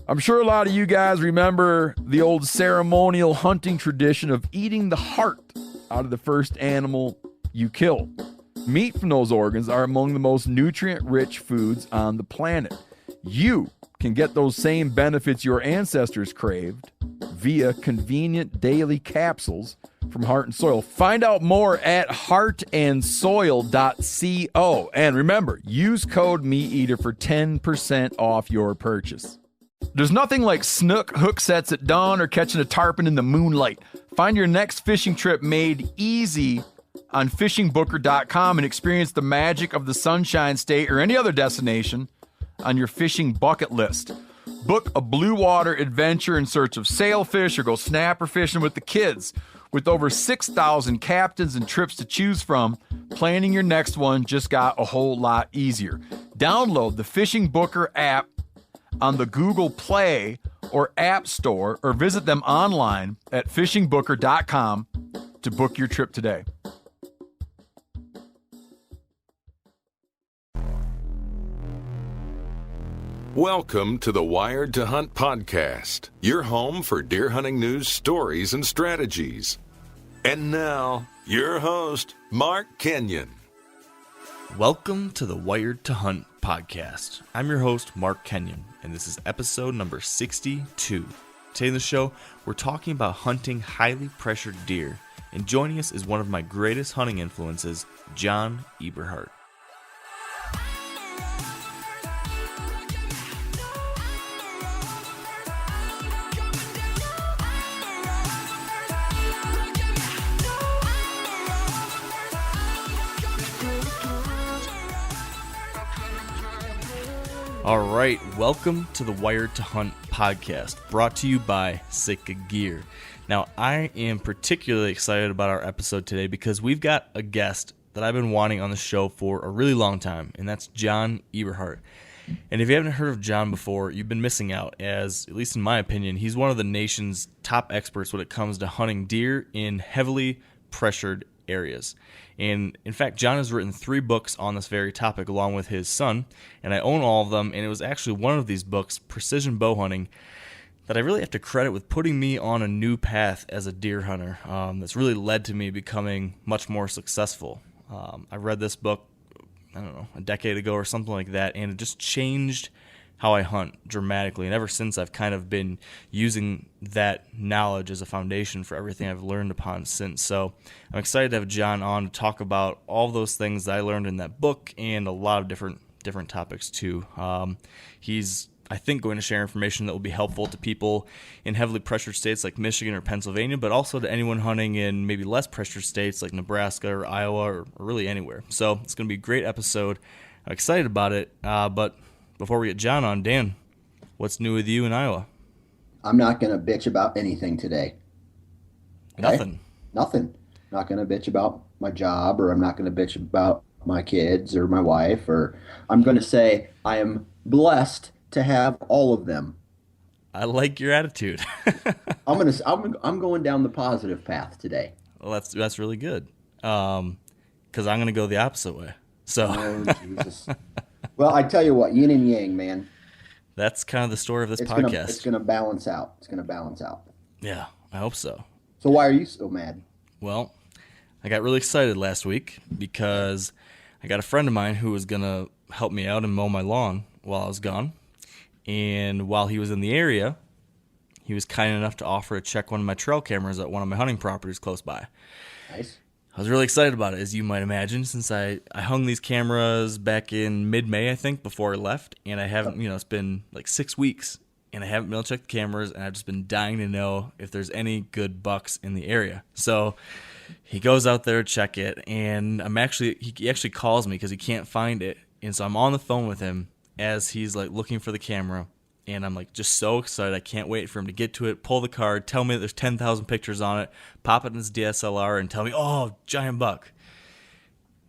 I'm sure a lot of you guys remember the old ceremonial hunting tradition of eating the heart out of the first animal you kill. Meat from those organs are among the most nutrient-rich foods on the planet. You can get those same benefits your ancestors craved via convenient daily capsules from Heart and Soil. Find out more at heartandsoil.co. And remember, use code MeatEater for 10% off your purchase. There's nothing like snook hook sets at dawn or catching a tarpon in the moonlight. Find your next fishing trip made easy on fishingbooker.com and experience the magic of the Sunshine State or any other destination on your fishing bucket list. Book a blue water adventure in search of sailfish or go snapper fishing with the kids. With over 6,000 captains and trips to choose from, planning your next one just got a whole lot easier. Download the Fishing Booker app on the Google Play or App Store or visit them online at fishingbooker.com to book your trip today. Welcome to the Wired to Hunt podcast, your home for deer hunting news, stories, and strategies. And now, your host, Mark Kenyon. Welcome to the Wired to Hunt podcast. I'm your host, Mark Kenyon, and this is episode number 62. Today in the show, we're talking about hunting highly pressured deer, and joining us is one of my greatest hunting influences, John Eberhart. All right, welcome to the Wired to Hunt podcast, brought to you by Sitka Gear. Now, I am particularly excited about our episode today because we've got a guest that I've been wanting on the show for a really long time, and that's John Eberhart. And if you haven't heard of John before, you've been missing out, as, at least in my opinion, he's one of the nation's top experts when it comes to hunting deer in heavily pressured areas. And in fact, John has written 3 books on this very topic along with his son, and I own all of them, and it was actually one of these books, Precision Bow Hunting, that I really have to credit with putting me on a new path as a deer hunter that's really led to me becoming much more successful. I read this book, I don't know, a decade ago or something like that, and it just changed how I hunt dramatically. And ever since, I've kind of been using that knowledge as a foundation for everything I've learned upon since. So I'm excited to have John on to talk about all those things that I learned in that book and a lot of different topics too. He's, I think, going to share information that will be helpful to people in heavily pressured states like Michigan or Pennsylvania, but also to anyone hunting in maybe less pressured states like Nebraska or Iowa or really anywhere. So it's going to be a great episode. I'm excited about it, but before we get John on, Dan, what's new with you in Iowa? I'm not going to bitch about anything today. Okay? Nothing. Not going to bitch about my job, or I'm not going to bitch about my kids or my wife, or I'm going to say I am blessed to have all of them. I like your attitude. I'm going down the positive path today. Well, that's really good. Because I'm going to go the opposite way. So. Oh, Jesus. Well, I tell you what, yin and yang, man. That's kind of the story of this podcast. It's going to balance out. Yeah, I hope so. So why are you so mad? Well, I got really excited last week because I got a friend of mine who was going to help me out and mow my lawn while I was gone. And while he was in the area, he was kind enough to offer to check one of my trail cameras at one of my hunting properties close by. Nice. I was really excited about it, as you might imagine, since I hung these cameras back in mid-May, I think, before I left, and I haven't, it's been like 6 weeks, and I haven't been able to check the cameras, and I've just been dying to know if there's any good bucks in the area. So he goes out there to check it, and he actually calls me because he can't find it, and so I'm on the phone with him as he's like looking for the camera, and I'm like just so excited. I can't wait for him to get to it, pull the card, tell me that there's 10,000 pictures on it, pop it in his DSLR, and tell me, oh, giant buck.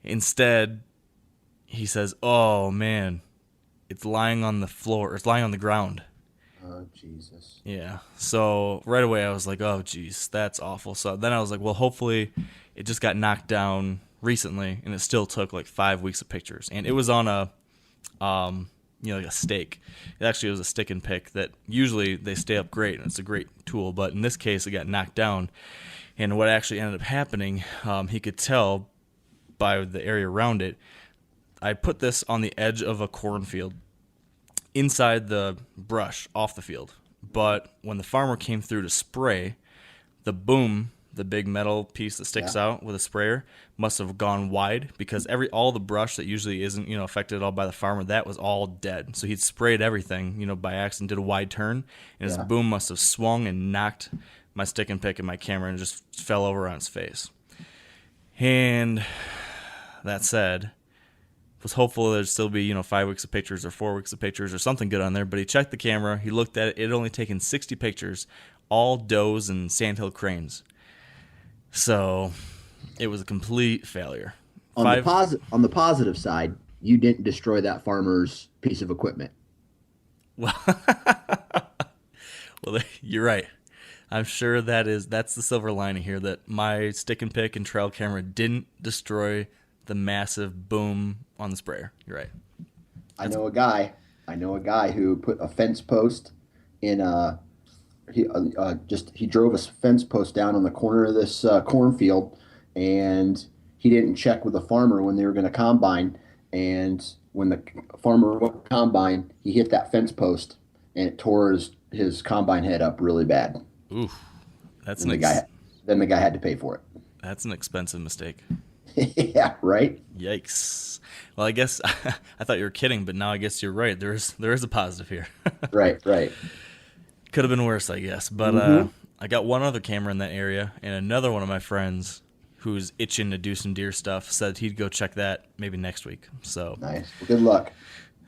Instead, he says, oh, man, it's lying on the floor. It's lying on the ground. Oh, Jesus. Yeah. So right away I was like, oh, geez, that's awful. So then I was like, well, hopefully it just got knocked down recently, and it still took like 5 weeks of pictures. And it was on a like a stake. It actually was a stick and pick that usually they stay up great, and it's a great tool. But in this case, it got knocked down. And what actually ended up happening, he could tell by the area around it. I put this on the edge of a cornfield, inside the brush, off the field. But when the farmer came through to spray, the boom, the big metal piece that sticks out with a sprayer, must have gone wide, because all the brush that usually isn't affected at all by the farmer, that was all dead. So he'd sprayed everything by accident, did a wide turn, and his boom must have swung and knocked my stick and pick and my camera and just fell over on his face. And that said, was hopeful there'd still be 5 weeks of pictures or 4 weeks of pictures or something good on there. But he checked the camera, he looked at it, it had only taken 60 pictures, all does and sandhill cranes. So it was a complete failure. On the positive side, you didn't destroy that farmer's piece of equipment. Well, you're right. I'm sure that's the silver lining here, that my stick and pick and trail camera didn't destroy the massive boom on the sprayer. You're right. I know a guy who put a fence post in he drove a fence post down on the corner of this cornfield, and he didn't check with the farmer when they were going to combine, and when the farmer went to combine, he hit that fence post and it tore his combine head up really bad. Oof. Then the guy had to pay for it. That's an expensive mistake. Yeah, right? Yikes. Well, I guess I thought you were kidding, but now I guess you're right. There is a positive here. Right. Could have been worse, I guess. But I got one other camera in that area, and another one of my friends who's itching to do some deer stuff said he'd go check that maybe next week. So nice. Well, good luck.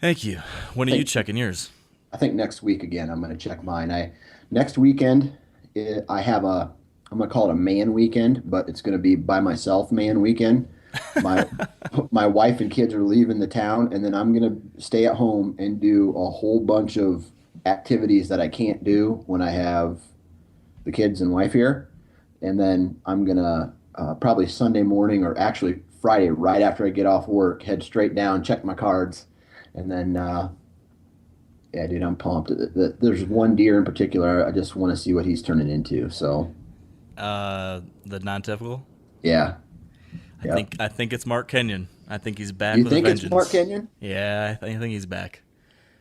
Thank you. When are you checking yours? I think next week again I'm going to check mine. Next weekend I have I'm going to call it a man weekend, but it's going to be by myself man weekend. My wife and kids are leaving the town, and then I'm going to stay at home and do a whole bunch of activities that I can't do when I have the kids and wife here. And then I'm going to probably Sunday morning, or actually Friday, right after I get off work, head straight down, check my cards. And then, yeah, dude, I'm pumped. There's one deer in particular. I just want to see what he's turning into. So, the non-typical? Yeah. I think it's Mark Kenyon. I think he's back. You with think a it's vengeance. Mark Kenyon? Yeah, I think he's back.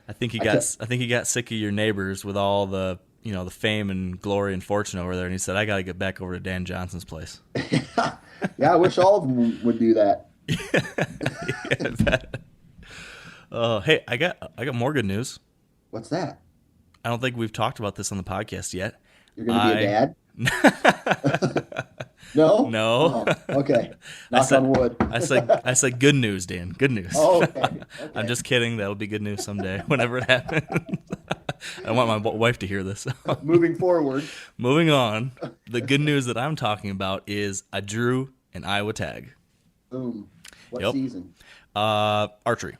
I think he got sick of your neighbors with all the the fame and glory and fortune over there, and he said, "I got to get back over to Dan Johnson's place." Yeah, I wish all of them would do that. Yeah, I bet. Hey, I got more good news. What's that? I don't think we've talked about this on the podcast yet. You're going to be a dad? No? No. Oh, okay. Knock on wood. I said good news, Dan. Good news. Oh, okay. I'm just kidding. That'll be good news someday, whenever it happens. I want my wife to hear this. Moving forward. Moving on. The good news that I'm talking about is I drew an Iowa tag. Boom. What season? Archery.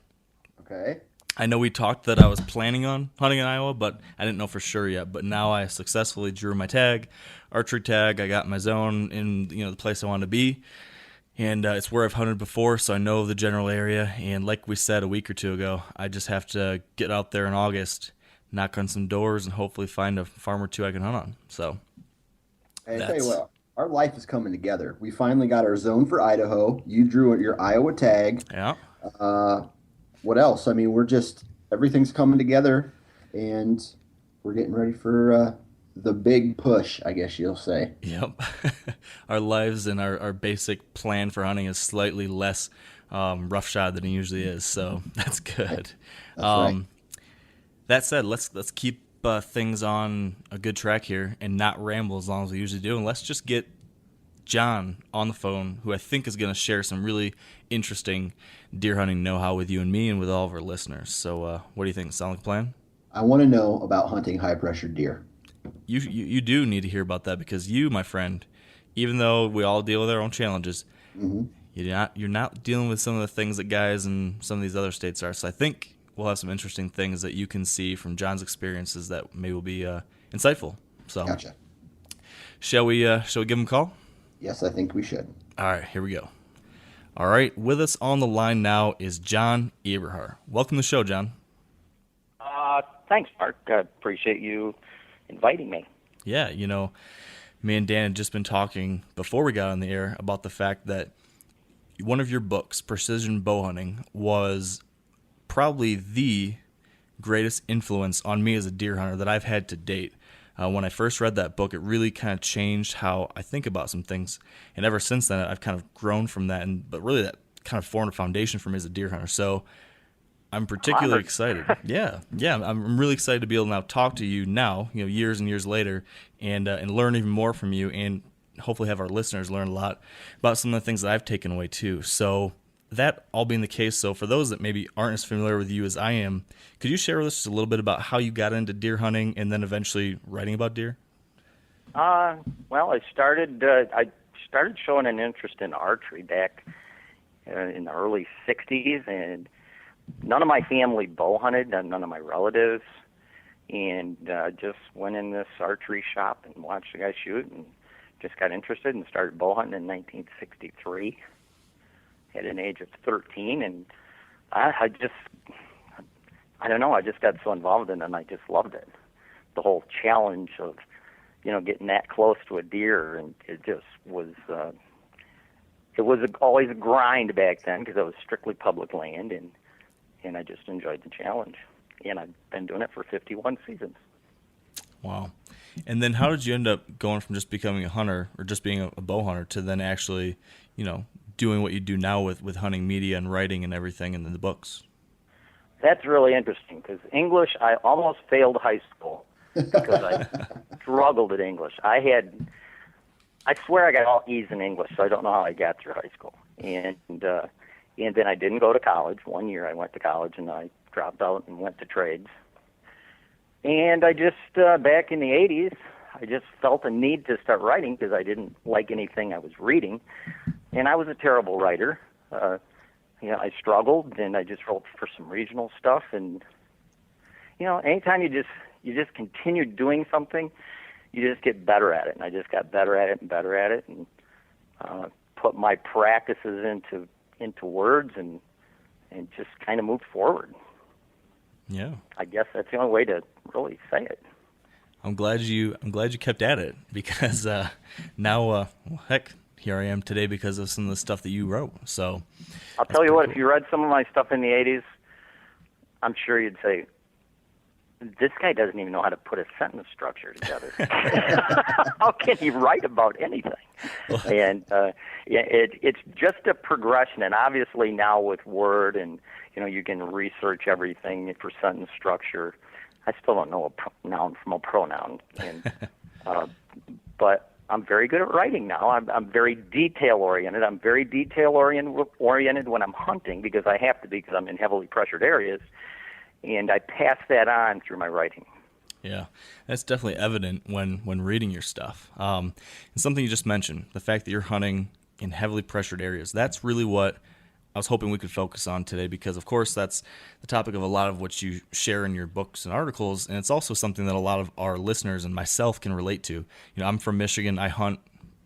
Okay. I know we talked that I was planning on hunting in Iowa, but I didn't know for sure yet. But now I successfully drew my tag, archery tag. I got my zone in the place I wanted to be, and it's where I've hunted before, so I know the general area. And like we said a week or two ago, I just have to get out there in August, knock on some doors, and hopefully find a farm or two I can hunt on. So, hey, I tell you what, our life is coming together. We finally got our zone for Idaho. You drew your Iowa tag. Yeah. What else? I mean, everything's coming together, and we're getting ready for the big push, I guess you'll say. Yep. Our lives and our basic plan for hunting is slightly less roughshod than it usually is, so that's good. That's right. That said, let's keep things on a good track here and not ramble as long as we usually do, and let's just get John on the phone, who I think is going to share some really interesting deer hunting know-how with you and me and with all of our listeners. So what do you think? Sound like a plan? I want to know about hunting high-pressure deer. You do need to hear about that, because you, my friend, even though we all deal with our own challenges, you're not dealing with some of the things that guys in some of these other states are. So I think we'll have some interesting things that you can see from John's experiences that maybe will be insightful. So, Gotcha. Shall we give him a call? Yes, I think we should. All right, here we go. All right, with us on the line now is John Eberhart. Welcome to the show, John. Thanks, Mark. I appreciate you inviting me. Yeah, me and Dan had just been talking before we got on the air about the fact that one of your books, Precision Bow Hunting, was probably the greatest influence on me as a deer hunter that I've had to date. When I first read that book, it really kind of changed how I think about some things. And ever since then, I've kind of grown from that. But really, that kind of formed a foundation for me as a deer hunter. So I'm particularly excited. Yeah. I'm really excited to be able to now talk to you now, years and years later, and learn even more from you, and hopefully have our listeners learn a lot about some of the things that I've taken away too. So that all being the case, so for those that maybe aren't as familiar with you as I am, could you share with us just a little bit about how you got into deer hunting and then eventually writing about deer? Well, I started showing an interest in archery back in the early 60s, and none of my family bow hunted, none of my relatives, and just went in this archery shop and watched the guy shoot and just got interested and started bow hunting in 1963 at an age of 13, and I don't know, I just got so involved in it, and I just loved it. The whole challenge of, getting that close to a deer, and it just was, always a grind back then because it was strictly public land, and I just enjoyed the challenge. And I've been doing it for 51 seasons. Wow. And then how did you end up going from just becoming a hunter or just being a bow hunter to then actually, doing what you do now with hunting media and writing and everything and then the books? That's really interesting because English, I almost failed high school because I struggled at English. I swear I got all E's in English, so I don't know how I got through high school. And then I didn't go to college. 1 year I went to college and I dropped out and went to trades. And I just, back in the 80s, I just felt a need to start writing because I didn't like anything I was reading. And I was a terrible writer. I struggled, and I just wrote for some regional stuff. And, anytime you just continue doing something, you just get better at it. And I just got better at it and better at it, and put my practices into words and just kind of moved forward. Yeah. I guess that's the only way to really say it. I'm glad you kept at it because now, heck, here I am today because of some of the stuff that you wrote. So I'll tell you what, cool. If you read some of my stuff in the 80s, I'm sure you'd say, this guy doesn't even know how to put a sentence structure together. How can he write about anything? And it's just a progression. And obviously now with Word and, you can research everything for sentence structure. I still don't know a noun from a pronoun. And, but I'm very good at writing now. I'm very detail-oriented. I'm very detail-oriented when I'm hunting because I have to be because I'm in heavily pressured areas. And I pass that on through my writing. Yeah, that's definitely evident when reading your stuff. And something you just mentioned, the fact that you're hunting in heavily pressured areas, that's really what I was hoping we could focus on today because, of course, that's the topic of a lot of what you share in your books and articles, and it's also something that a lot of our listeners and myself can relate to. I'm from Michigan. I hunt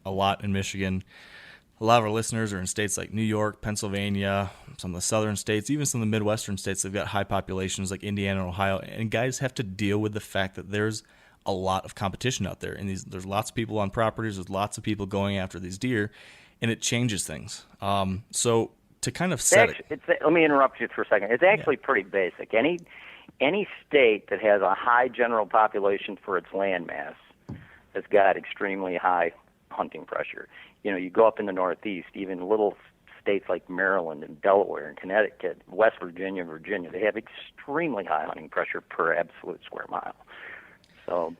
a lot in Michigan. A lot of our listeners are in states like New York, Pennsylvania, some of the southern states, even some of the Midwestern states. They've got high populations like Indiana and Ohio, and guys have to deal with the fact that there's a lot of competition out there, and there's lots of people on properties, there's lots of people going after these deer, and it changes things. So to kind of set let me interrupt you for a second. It's actually pretty basic. Any state that has a high general population for its landmass has got extremely high hunting pressure. You go up in the Northeast, even little states like Maryland and Delaware and Connecticut, West Virginia, they have extremely high hunting pressure per absolute square mile. So,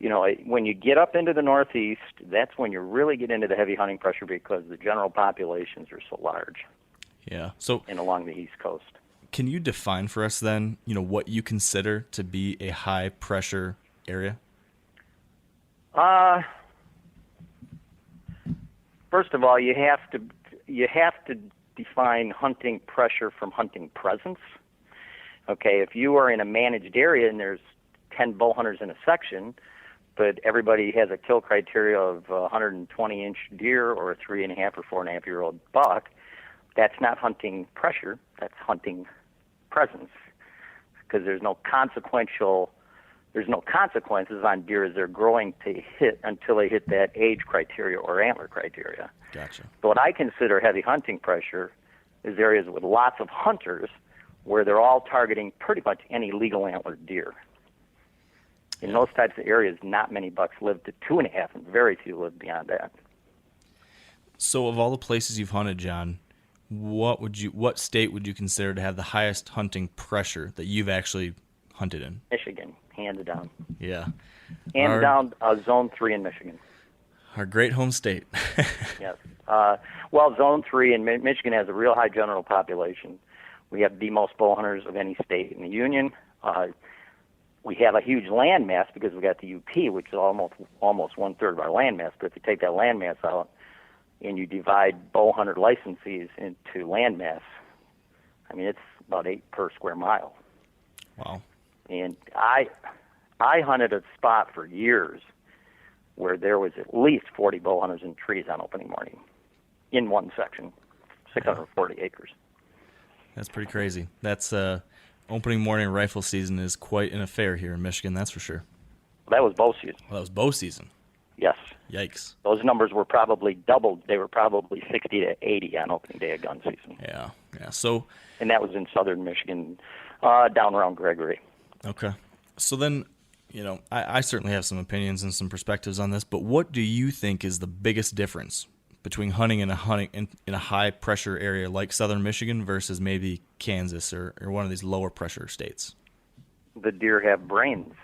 when you get up into the Northeast, that's when you really get into the heavy hunting pressure because the general populations are so large. Yeah. So, and along the East Coast. Can you define for us then, what you consider to be a high pressure area? First of all, you have to define hunting pressure from hunting presence. Okay, if you are in a managed area and there's 10 bow hunters in a section, but everybody has a kill criteria of 120-inch deer or a 3.5 or 4.5-year-old buck, that's not hunting pressure, that's hunting presence. because there's no consequences on deer as they're growing to hit until they hit that age criteria or antler criteria. Gotcha. So what I consider heavy hunting pressure is areas with lots of hunters where they're all targeting pretty much any legal antlered deer. In those types of areas, not many bucks live to 2.5, and very few live beyond that. So of all the places you've hunted, John, what state would you consider to have the highest hunting pressure that you've actually hunted in? Michigan, hands down. Yeah. Hands down, Zone 3 in Michigan. Our great home state. Yes. Well, Zone 3 in Michigan has a real high general population. We have the most bow hunters of any state in the Union. We have a huge land mass because we got the UP, which is almost 1/3 of our land mass. But if you take that land mass out and you divide bow hunter licensees into land mass, I mean, it's about 8 per square mile. Wow. And I hunted a spot for years where there was at least 40 bow hunters in trees on opening morning in one section, 640 acres. That's pretty crazy. That's opening morning rifle season is quite an affair here in Michigan, that's for sure. That was bow season. Well, that was bow season. Yes. Yikes. Those numbers were probably doubled. They were probably 60 to 80 on opening day of gun season. Yeah. So, and that was in southern Michigan, down around Gregory. Okay. So then, I certainly have some opinions and some perspectives on this, but what do you think is the biggest difference between hunting in a high pressure area like southern Michigan versus maybe Kansas or one of these lower pressure states? The deer have brains.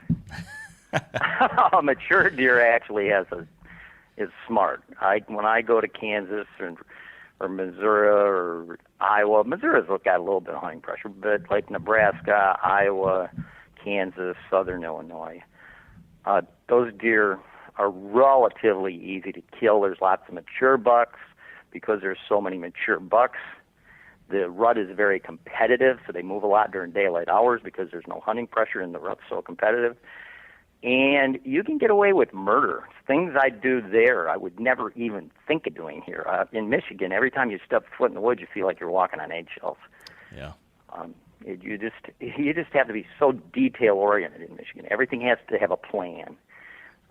A mature deer actually is smart. When I go to Kansas or Missouri or Iowa, Missouri's got a little bit of hunting pressure, but like Nebraska, Iowa, Kansas, southern Illinois, those deer are relatively easy to kill. There's lots of mature bucks because there's so many mature bucks. The rut is very competitive, so they move a lot during daylight hours because there's no hunting pressure and the rut's so competitive. And you can get away with murder. Things I do there I would never even think of doing here. In Michigan, every time you step foot in the woods, you feel like you're walking on eggshells. Yeah. You just have to be so detail-oriented in Michigan. Everything has to have a plan.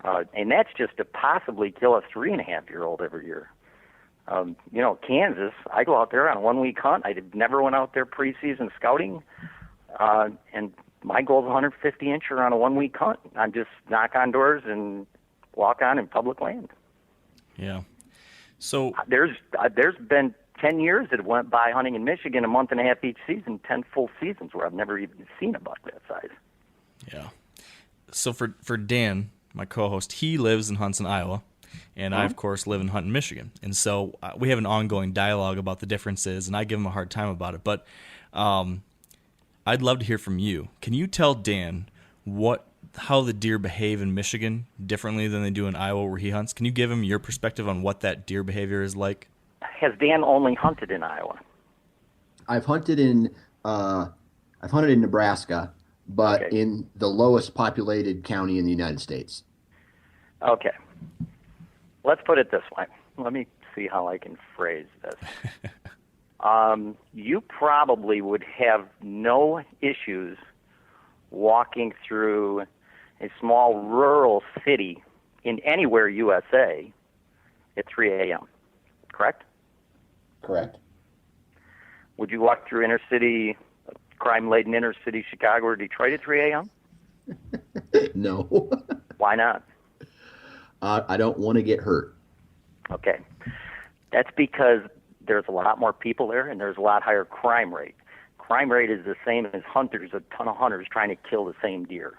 And that's just to possibly kill a 3.5-year-old every year. Kansas, I go out there on a 1-week hunt. I never went out there preseason scouting. And my goal is 150-incher on a 1-week hunt. I just knock on doors and walk on in public land. Yeah. So there's been 10 years that went by hunting in Michigan, a month and a half each season, 10 full seasons where I've never even seen a buck that size. Yeah. So for Dan, my co-host, he lives and hunts in Iowa, and I, of course, live and hunt in Michigan. And so we have an ongoing dialogue about the differences, and I give him a hard time about it. But I'd love to hear from you. Can you tell Dan how the deer behave in Michigan differently than they do in Iowa where he hunts? Can you give him your perspective on what that deer behavior is like? Has Dan only hunted in Iowa? I've hunted in Nebraska, but Okay. in the lowest populated county in the United States. Okay. Let's put it this way. Let me see how I can phrase this. You probably would have no issues walking through a small rural city in anywhere USA at 3 a.m., correct? Correct. Would you walk through crime-laden inner city Chicago or Detroit at 3 a.m.? No. Why not? I don't want to get hurt. Okay. That's because there's a lot more people there and there's a lot higher crime rate. Crime rate is the same as hunters, a ton of hunters trying to kill the same deer.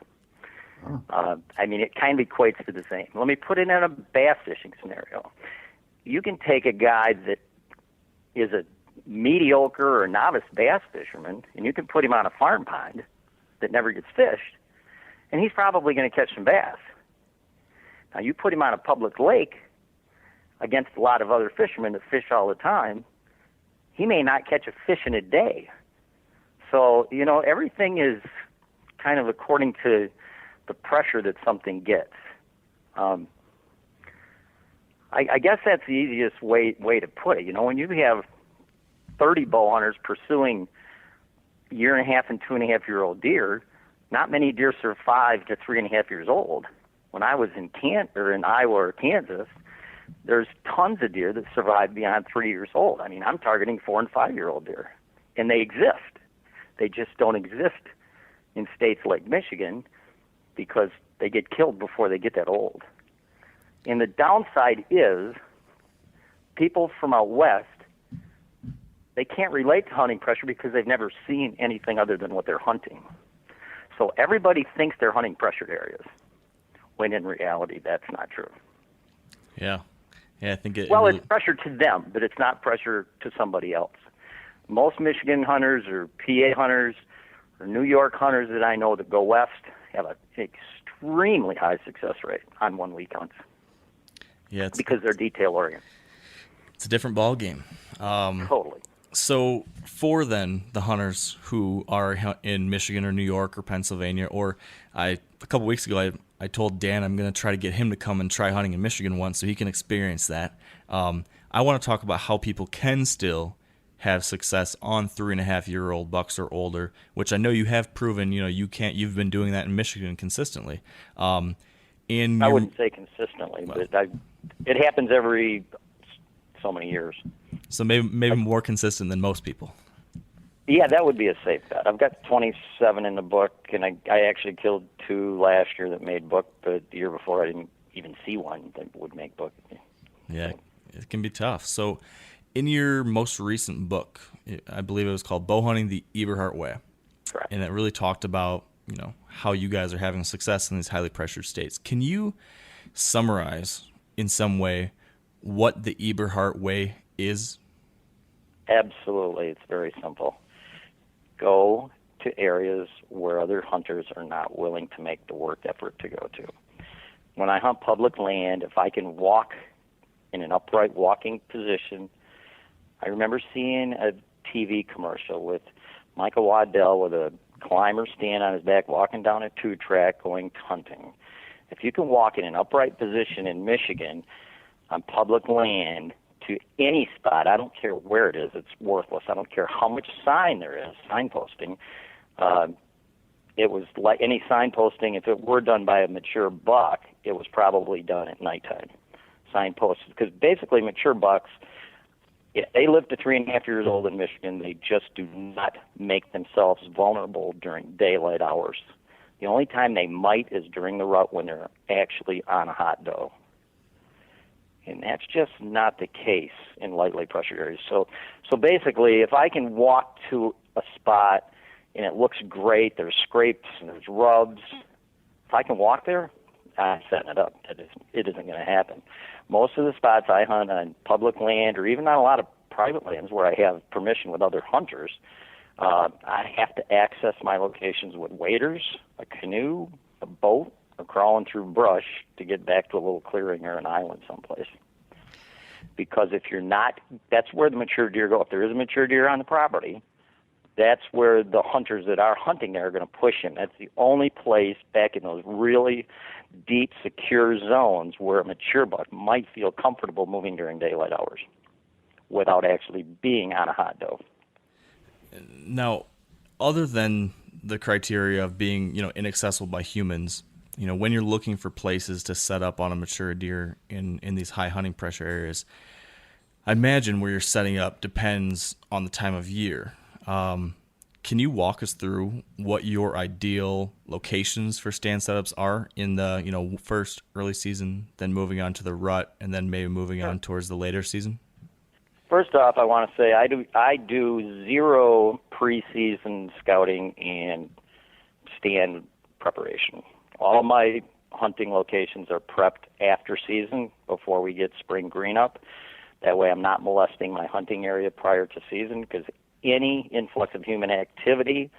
It kind of equates to the same. Let me put it in a bass fishing scenario. You can take a guy that is a mediocre or novice bass fisherman, and you can put him on a farm pond that never gets fished, and he's probably going to catch some bass. Now, you put him on a public lake against a lot of other fishermen that fish all the time, he may not catch a fish in a day. So, everything is kind of according to the pressure that something gets. I guess that's the easiest way to put it. When you have 30 bow hunters pursuing, year and a half and 2.5-year-old deer, not many deer survive to 3.5 years old. When I was in Iowa or Kansas, there's tons of deer that survive beyond 3 years old. I mean, I'm targeting 4 and 5-year-old deer, and they exist. They just don't exist in states like Michigan because they get killed before they get that old. And the downside is people from out west, they can't relate to hunting pressure because they've never seen anything other than what they're hunting. So everybody thinks they're hunting pressured areas, when in reality that's not true. Yeah. Yeah, I think it... Well, it's pressure to them, but it's not pressure to somebody else. Most Michigan hunters or PA hunters or New York hunters that I know that go west have an extremely high success rate on 1 week hunts. Yeah, because they're detail-oriented. It's a different ball game. Totally. So for then the hunters who are in Michigan or New York or Pennsylvania, or a couple weeks ago I told Dan I'm going to try to get him to come and try hunting in Michigan once so he can experience that. I want to talk about how people can still have success on 3.5-year-old bucks or older, which I know you have proven. You've been doing that in Michigan consistently. I wouldn't say consistently, but it happens every so many years. So maybe more consistent than most people. Yeah, that would be a safe bet. I've got 27 in the book, and I actually killed 2 last year that made book, but the year before I didn't even see one that would make book. Yeah, it can be tough. So in your most recent book, I believe it was called Bow Hunting the Eberhart Way. Correct. And it really talked about, how you guys are having success in these highly pressured states. Can you summarize in some way what the Eberhart Way is? Absolutely. It's very simple. Go to areas where other hunters are not willing to make the work effort to go to. When I hunt public land, if I can walk in an upright walking position, I remember seeing a TV commercial with Michael Waddell with a climber stand on his back walking down a 2-track going hunting. If you can walk in an upright position in Michigan on public land to any spot, I don't care where it is, it's worthless. I don't care how much sign there is, signposting. It was like any signposting, if it were done by a mature buck, it was probably done at nighttime. Signposted, because basically mature bucks, if they live to 3.5 years old in Michigan, they just do not make themselves vulnerable during daylight hours. The only time they might is during the rut when they're actually on a hot doe. And that's just not the case in lightly pressured areas. So basically, if I can walk to a spot and it looks great, there's scrapes and there's rubs, if I can walk there, I'm setting it up. It isn't going to happen. Most of the spots I hunt on public land or even on a lot of private lands where I have permission with other hunters, I have to access my locations with waders, a canoe, a boat, or crawling through brush to get back to a little clearing or an island someplace. Because if you're not, that's where the mature deer go. If there is a mature deer on the property, that's where the hunters that are hunting there are going to push him. That's the only place back in those really deep, secure zones where a mature buck might feel comfortable moving during daylight hours without actually being on a hot doe. Now, other than the criteria of being, inaccessible by humans, when you're looking for places to set up on a mature deer in these high hunting pressure areas, I imagine where you're setting up depends on the time of year. Can you walk us through what your ideal locations for stand setups are in the, first early season, then moving on to the rut, and then maybe moving on towards the later season? First off, I want to say I do zero preseason scouting and stand preparation. All of my hunting locations are prepped after season before we get spring green up. That way I'm not molesting my hunting area prior to season, because any influx of human activity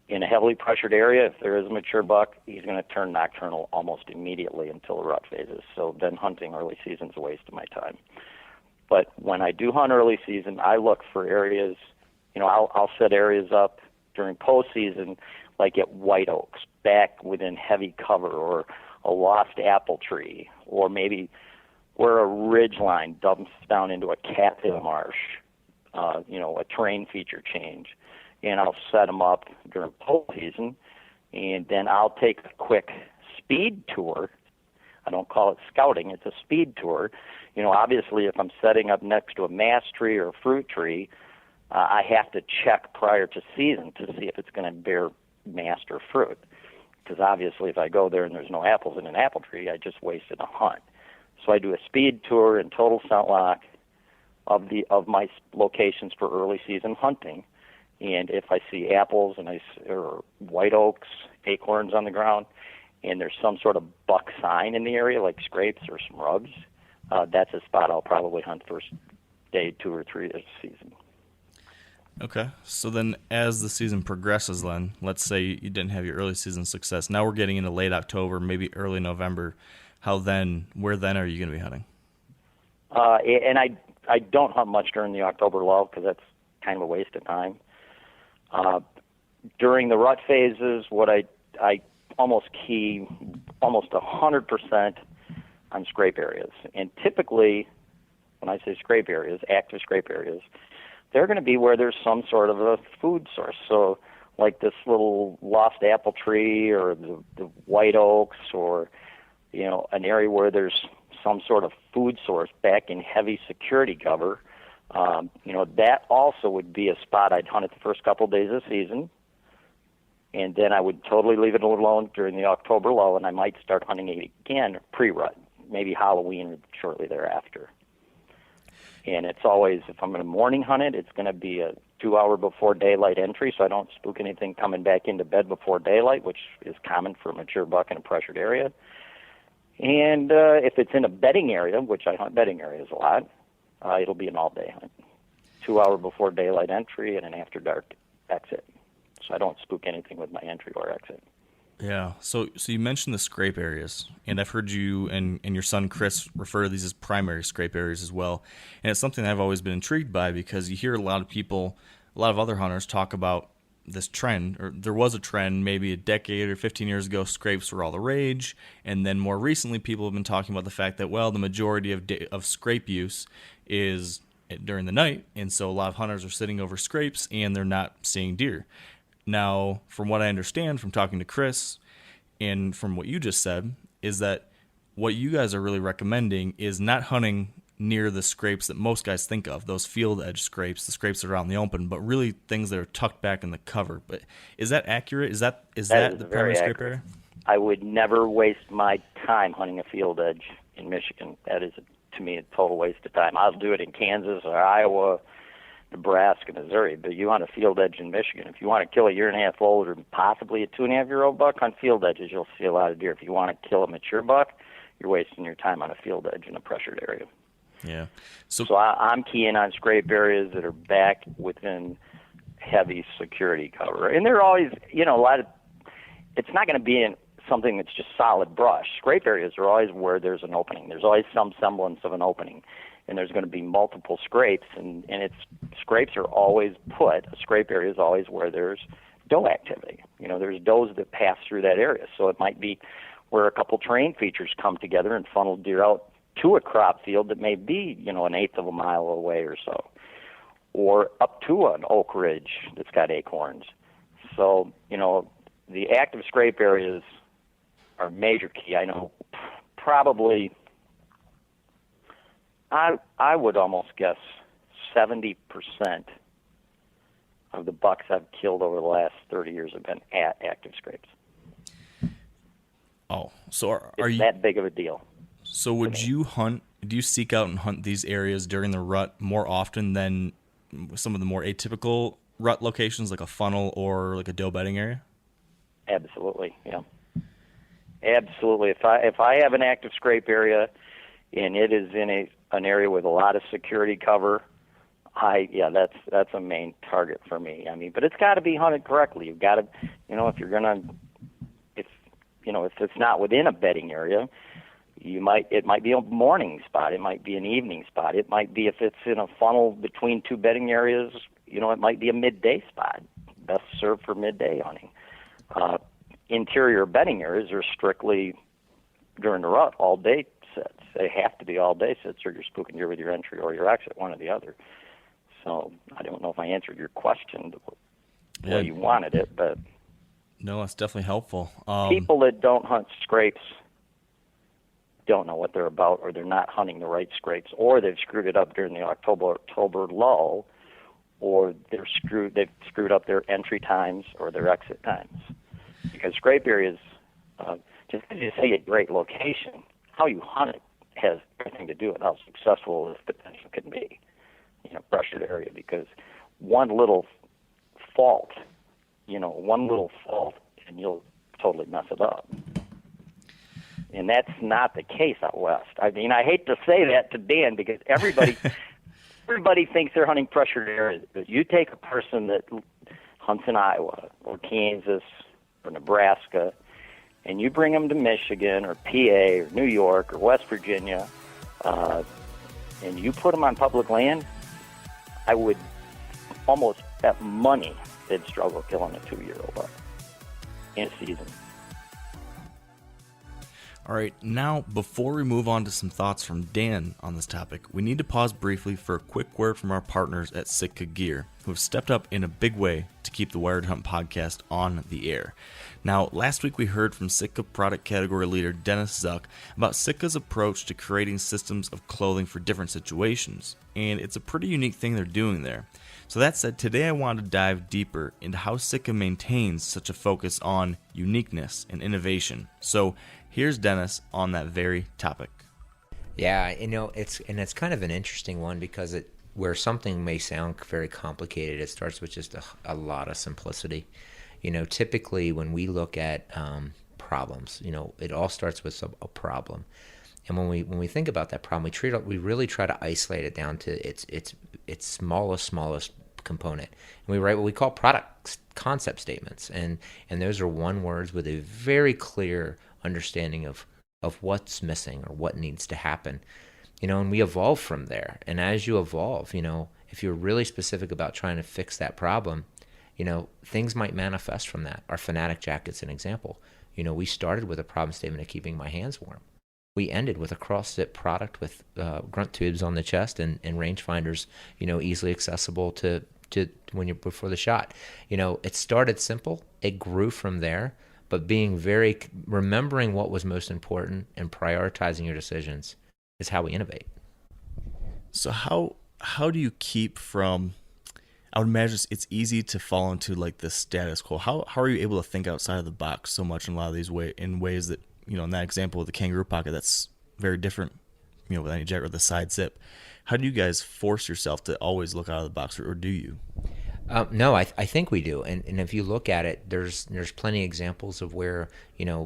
in a heavily pressured area, if there is a mature buck, he's going to turn nocturnal almost immediately until the rut phases. So then hunting early season is a waste of my time. But when I do hunt early season, I look for areas, I'll set areas up during postseason, like at white oaks, back within heavy cover, or a lost apple tree, or maybe where a ridge line dumps down into a cattail marsh, a terrain feature change. and I'll set them up during pole season, and then I'll take a quick speed tour. I don't call it scouting, it's a speed tour. Obviously if I'm setting up next to a mass tree or a fruit tree, I have to check prior to season to see if it's going to bear mast or fruit. Because obviously if I go there and there's no apples in an apple tree, I just wasted a hunt. So I do a speed tour and total scent lock of my locations for early season hunting. And if I see apples or white oaks, acorns on the ground, and there's some sort of buck sign in the area, like scrapes or some rubs, that's a spot I'll probably hunt first day 2 or 3 of the season. Okay, so then as the season progresses then, let's say you didn't have your early season success. Now we're getting into late October, maybe early November. Where then are you going to be hunting? And I don't hunt much during the October lull because that's kind of a waste of time. During the rut phases, what I almost key almost 100% on scrape areas. And typically, when I say scrape areas, active scrape areas, they're going to be where there's some sort of a food source. So like this little lost apple tree or the white oaks or, an area where there's some sort of food source back in heavy security cover, that also would be a spot I'd hunt it the first couple of days of the season. And then I would totally leave it alone during the October lull, and I might start hunting it again pre-rut, maybe Halloween shortly thereafter. And it's always, if I'm going to morning hunt it, it's going to be a 2 hour before daylight entry, so I don't spook anything coming back into bed before daylight, which is common for a mature buck in a pressured area. And if it's in a bedding area, which I hunt bedding areas a lot, it'll be an all-day hunt. 2 hour before daylight entry and an after dark exit. So I don't spook anything with my entry or exit. Yeah. So you mentioned the scrape areas, and I've heard you and your son Chris refer to these as primary scrape areas as well. And it's something I've always been intrigued by because you hear a lot of other hunters talk about this trend, or there was a trend maybe a decade or 15 years ago, scrapes were all the rage. And then more recently, people have been talking about the fact that, the majority of scrape use is during the night. And so a lot of hunters are sitting over scrapes and they're not seeing deer. Now, from what I understand from talking to Chris and from what you just said, is that what you guys are really recommending is not hunting near the scrapes that most guys think of, those field edge scrapes, the scrapes that are out in the open, but really things that are tucked back in the cover. But is that accurate? Is that the primary scrape area? I would never waste my time hunting a field edge in Michigan. That is, to me, a total waste of time. I'll do it in Kansas or Iowa, Nebraska, Missouri, but you hunt a field edge in Michigan. If you want to kill a 1.5-year-old or possibly a 2.5-year-old buck on field edges, you'll see a lot of deer. If you want to kill a mature buck, you're wasting your time on a field edge in a pressured area. Yeah. So I'm keying on scrape areas that are back within heavy security cover. And they're always, it's not going to be in something that's just solid brush. Scrape areas are always where there's an opening. There's always some semblance of an opening. And there's going to be multiple scrapes, and scrapes are always a scrape area is always where there's doe activity. There's does that pass through that area. So it might be where a couple terrain features come together and funnel deer out to a crop field that may be, an eighth of a mile away or so, or up to an oak ridge that's got acorns. So, the active scrape areas are major key. I know probably, I would almost guess 70% of the bucks I've killed over the last 30 years have been at active scrapes. Oh, so are you that big of a deal? So do you seek out and hunt these areas during the rut more often than some of the more atypical rut locations like a funnel or like a doe bedding area? Absolutely, yeah. Absolutely. If I have an active scrape area and it is in an area with a lot of security cover, that's a main target for me. But it's got to be hunted correctly. You've got to, if you're gonna, if it's not within a bedding area, it might be a morning spot, it might be an evening spot, it might be, if it's in a funnel between two bedding areas, it might be a midday spot, best served for midday hunting. Interior bedding areas are strictly during the rut all day sets. They have to be all day sets, or you're spooking deer with your entry or your exit, one or the other. So I don't know if I answered your question. the way you wanted it. But no, that's definitely helpful. People that don't hunt scrapes don't know what they're about, or they're not hunting the right scrapes, or they've screwed it up during the October lull, or they've screwed up their entry times or their exit times. Because scrape areas, just because you say a great location, how you hunt it has everything to do with how successful this potential can be. Pressured area, because one little fault, and you'll totally mess it up. And that's not the case out west. I mean, I hate to say that to Dan, because everybody thinks they're hunting pressured areas. But you take a person that hunts in Iowa or Kansas or Nebraska, and you bring them to Michigan or PA or New York or West Virginia, and you put them on public land, I would almost bet money they'd struggle killing a 2-year-old buck in a season. All right, now before we move on to some thoughts from Dan on this topic, we need to pause briefly for a quick word from our partners at Sitka Gear, who have stepped up in a big way to keep the Wired Hunt podcast on the air. Now, last week we heard from Sitka product category leader Dennis Zuck about Sitka's approach to creating systems of clothing for different situations, and it's a pretty unique thing they're doing there. So that said, today I want to dive deeper into how Sitka maintains such a focus on uniqueness and innovation. So here's Dennis on that very topic. Yeah, it's kind of an interesting one, because where something may sound very complicated, it starts with just a lot of simplicity. Typically when we look at problems, it all starts with a problem. And when we think about that problem, we really try to isolate it down to its smallest component. And we write what we call product concept statements, and those are one words with a very clear understanding of what's missing or what needs to happen. And we evolve from there. And as you evolve, if you're really specific about trying to fix that problem, things might manifest from that. Our Fanatic jacket's an example. We started with a problem statement of keeping my hands warm. We ended with a cross-zip product with grunt tubes on the chest and rangefinders, easily accessible to when you're before the shot. It started simple. It grew from there, but remembering what was most important and prioritizing your decisions is how we innovate. So how do you keep from, I would imagine it's easy to fall into like the status quo. How are you able to think outside of the box so much in a lot of these ways that, in that example with the kangaroo pocket, that's very different, with any jacket or the side zip. How do you guys force yourself to always look out of the box, or do you? No, I think we do. And if you look at it, there's plenty of examples of where,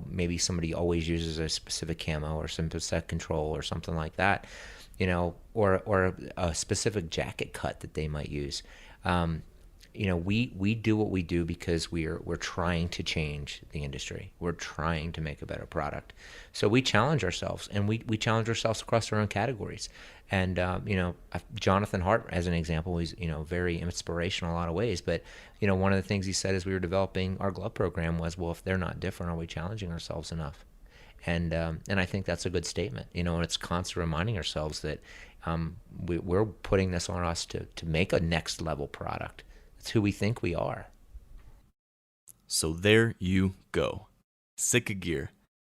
maybe somebody always uses a specific camo or some set control or something like that, or a specific jacket cut that they might use. We do what we do because we're trying to change the industry. We're trying to make a better product. So we challenge ourselves, and we challenge ourselves across our own categories. And, Jonathan Hart, as an example, he's, very inspirational in a lot of ways. But, one of the things he said as we were developing our glove program was, well, if they're not different, are we challenging ourselves enough? And I think that's a good statement, and it's constantly reminding ourselves that we're putting this on us to make a next level product. It's who we think we are. So there you go. Sitka Gear,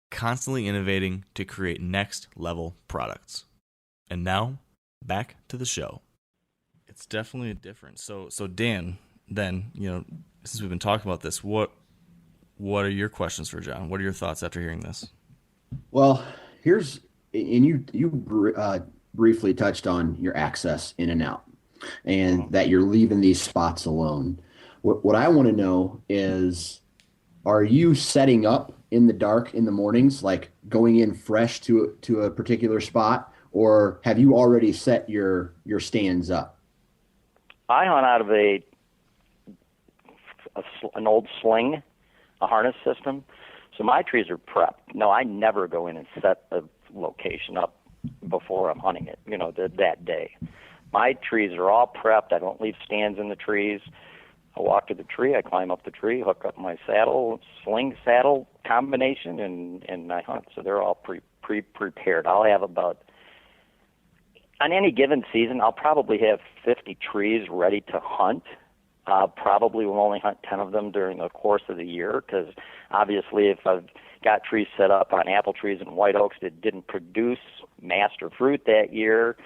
constantly innovating to create next level products. And now, back to the show. It's definitely a difference. So Dan, then, since we've been talking about this, what are your questions for John? What are your thoughts after hearing this? Well, you briefly touched on your access in and out, and that you're leaving these spots alone. What I want to know is, are you setting up in the dark in the mornings, like going in fresh to a particular spot, or have you already set your stands up? I hunt out of an old sling, a harness system, so my trees are prepped. No, I never go in and set a location up before I'm hunting it, that day. My trees are all prepped. I don't leave stands in the trees. I walk to the tree, I climb up the tree, hook up my sling saddle combination, and I hunt. So they're all prepared. I'll have on any given season, I'll probably have 50 trees ready to hunt Probably will only hunt 10 of them during the course of the year, because obviously if I've got trees set up on apple trees and white oaks that didn't produce master fruit that year,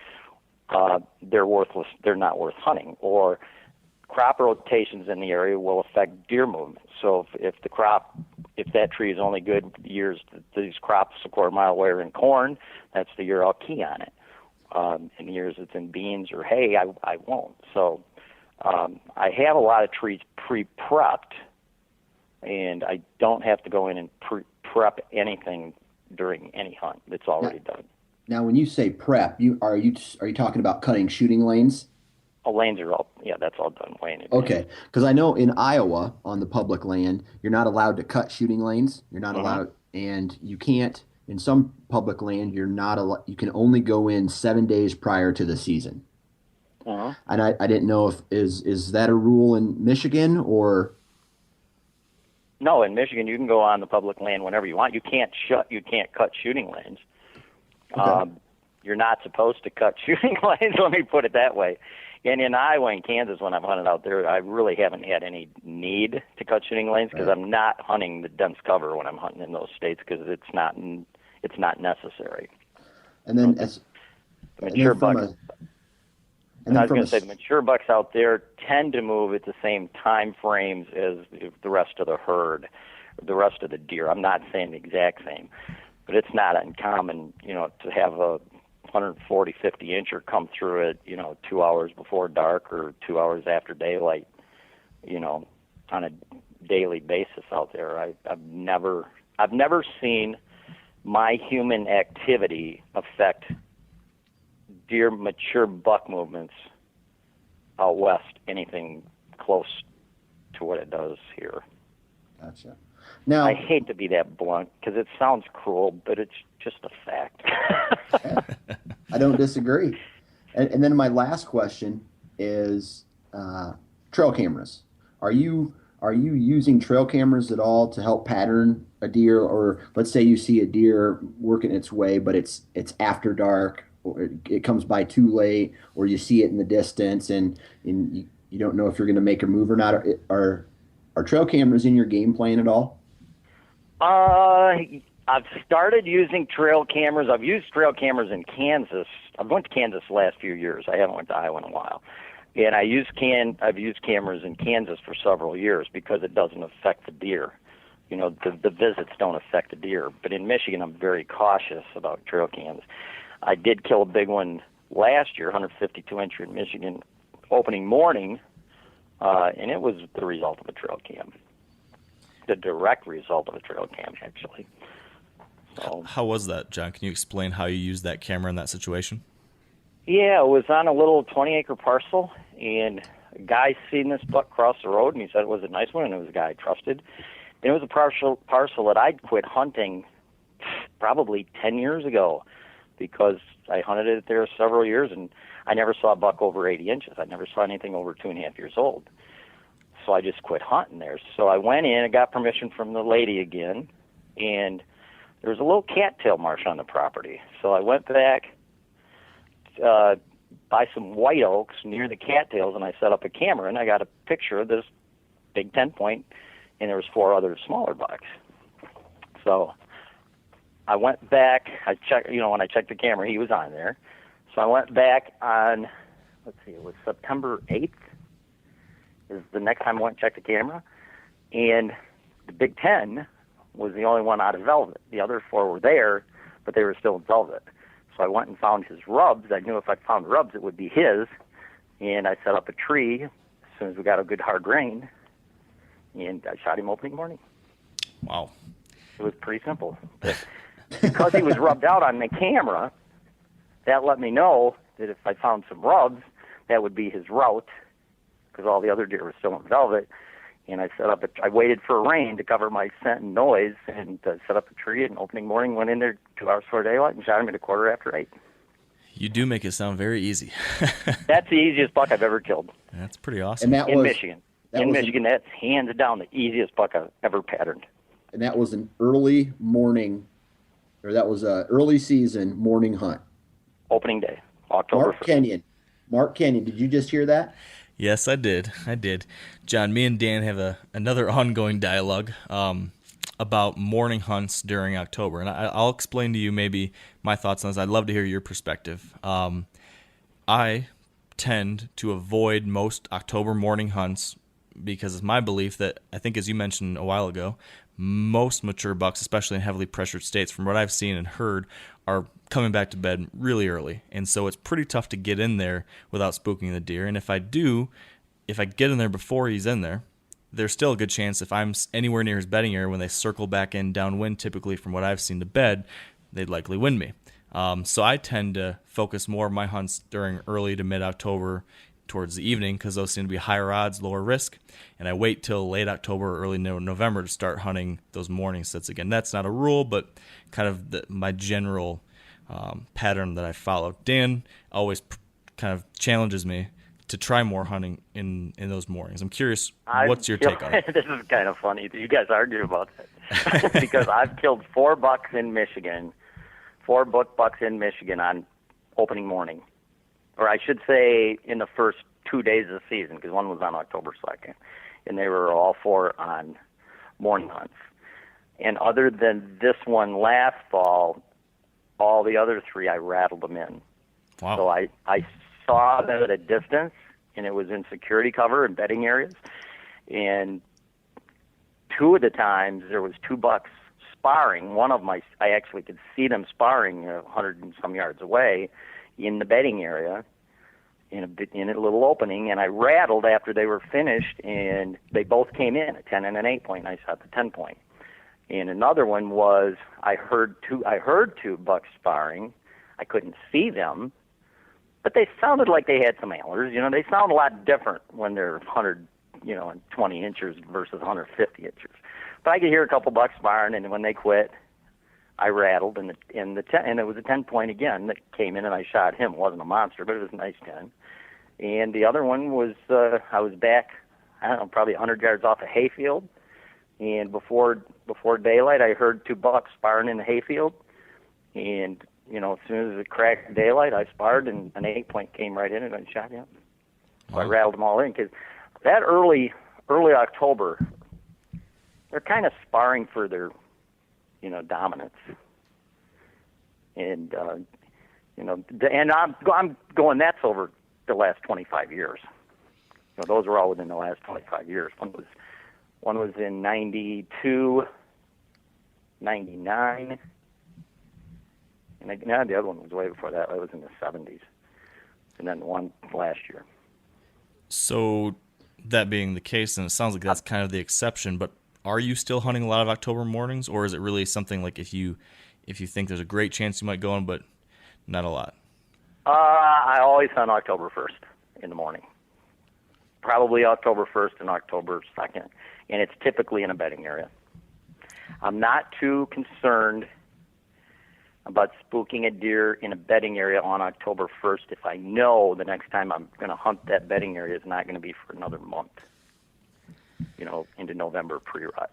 they're worthless. They're not worth hunting. Or crop rotations in the area will affect deer movement. So if that tree is only good years that these crops a quarter mile away are in corn, that's the year I'll key on it. In years it's in beans or hay, I won't. So I have a lot of trees pre-prepped, and I don't have to go in and prep anything during any hunt. It's already done. Now, when you say prep, are you talking about cutting shooting lanes? Lanes are all, that's all done way in advance. Okay, because I know in Iowa on the public land, you're not allowed to cut shooting lanes. You're not allowed, and you can't in some public land. You're not allowed. You can only go in 7 days prior to the season. And I didn't know if is that a rule in Michigan or? No, in Michigan you can go on the public land whenever you want. You can't cut shooting lanes. Okay. You're not supposed to cut shooting lanes. Let me put it that way. And in Iowa and Kansas, when I've hunted out there, I really haven't had any need to cut shooting lanes, because I'm not hunting the dense cover when I'm hunting in those states, because it's not necessary. And then the mature bucks. And I was going to say the mature bucks out there tend to move at the same time frames as the rest of the herd, the rest of the deer. I'm not saying the exact same, but it's not uncommon, to have a 140, 50 incher come through it, 2 hours before dark or 2 hours after daylight, on a daily basis out there. I've never seen my human activity affect deer mature buck movements out west anything close to what it does here. Gotcha. Now, I hate to be that blunt because it sounds cruel, but it's just a fact. I don't disagree. And then my last question is trail cameras. Are you using trail cameras at all to help pattern a deer? Or let's say you see a deer working its way, but it's after dark, or it comes by too late, or you see it in the distance and you don't know if you're going to make a move or not. Are trail cameras in your game plan at all? I've started using trail cameras. I've used trail cameras in Kansas. I've went to Kansas the last few years. I haven't went to Iowa in a while. And I've used cameras in Kansas for several years because it doesn't affect the deer. The visits don't affect the deer. But in Michigan, I'm very cautious about trail cams. I did kill a big one last year, 152-incher in Michigan, opening morning, and it was the result of a trail cam. The direct result of a trail cam, actually. So, how was that, John? Can you explain how you used that camera in that situation? Yeah, it was on a little 20-acre parcel, and a guy seen this buck cross the road, and he said it was a nice one, and it was a guy I trusted. And it was a parcel that I'd quit hunting probably 10 years ago because I hunted it there several years, and I never saw a buck over 80 inches. I never saw anything over 2.5 years old. So I just quit hunting there. So I went in and got permission from the lady again, and there was a little cattail marsh on the property. So I went back by some white oaks near the cattails, and I set up a camera, and I got a picture of this big 10-point, and there was 4 other smaller bucks. So I went back. I checked, when I checked the camera, he was on there. So I went back on, it was September 8th. Is the next time I went and checked the camera, and the Big 10 was the only one out of velvet. The other 4 were there, but they were still in velvet. So I went and found his rubs. I knew if I found rubs, it would be his, and I set up a tree as soon as we got a good hard rain, and I shot him opening morning. Wow. It was pretty simple. But because he was rubbed out on the camera, that let me know that if I found some rubs, that would be his route, because all the other deer were still in velvet. And I waited for rain to cover my scent and noise, and set up a tree, and opening morning went in there 2 hours before daylight and shot him at 8:15. You do make it sound very easy. That's the easiest buck I've ever killed. That's pretty awesome. And in Michigan. Michigan, that's hands down the easiest buck I've ever patterned. And that was an early morning, or that was an early season morning hunt. Opening day, October 1st. Mark Kenyon, did you just hear that? Yes, I did. John, me and Dan have another ongoing dialogue about morning hunts during October. And I'll explain to you maybe my thoughts on this. I'd love to hear your perspective. I tend to avoid most October morning hunts because it's my belief that, I think as you mentioned a while ago, most mature bucks, especially in heavily pressured states, from what I've seen and heard, are coming back to bed really early. And so it's pretty tough to get in there without spooking the deer. And if I get in there before he's in there, there's still a good chance if I'm anywhere near his bedding area when they circle back in downwind, typically from what I've seen to bed, they'd likely wind me. So I tend to focus more of my hunts during early to mid-October towards the evening because those seem to be higher odds, lower risk. And I wait till late October or early November to start hunting those morning sets again. That's not a rule, but kind of my general pattern that I follow. Dan always kind of challenges me to try more hunting in those mornings. I'm curious, what's your take on it? This is kind of funny that you guys argue about that because I've killed 4 bucks in Michigan, 4 bucks in Michigan on opening morning. Or I should say in the first 2 days of the season, because one was on October 2nd, and they were all 4 on morning hunts. And other than this one last fall, all the other 3 I rattled them in. Wow. So I saw them at a distance, and it was in security cover and bedding areas. And 2 of the times there was 2 bucks sparring. One of my, I actually could see them sparring 100 and some yards away in the bedding area in a little opening, and I rattled after they were finished, and they both came in, a 10 and an 8 point, and I shot the 10 point. And another one was I heard two bucks sparring. I couldn't see them, but they sounded like they had some antlers. They sound a lot different when they're 100, and 20 inches versus 150 inches. But I could hear a couple bucks sparring, and when they quit, I rattled, and it was a 10 point again that came in, and I shot him. It wasn't a monster, but it was a nice 10. And the other one was I was back, I don't know, probably 100 yards off a hayfield, and before daylight, I heard 2 bucks sparring in the hayfield, and as soon as it cracked daylight, I sparred, and an 8 point came right in, and I shot him. So I rattled them all in because that early October, they're kind of sparring for their dominance. And and I'm going. That's over the last 25 years. Those were all within the last 25 years. One was in 92, 99, and the other one was way before that. It was in the 70s, and then one last year. So that being the case, and it sounds like that's kind of the exception, but are you still hunting a lot of October mornings, or is it really something like if you think there's a great chance you might go on, but not a lot? I always hunt October 1st in the morning. Probably October 1st and October 2nd, and it's typically in a bedding area. I'm not too concerned about spooking a deer in a bedding area on October 1st if I know the next time I'm going to hunt that bedding area is not going to be for another month, into November pre-rut.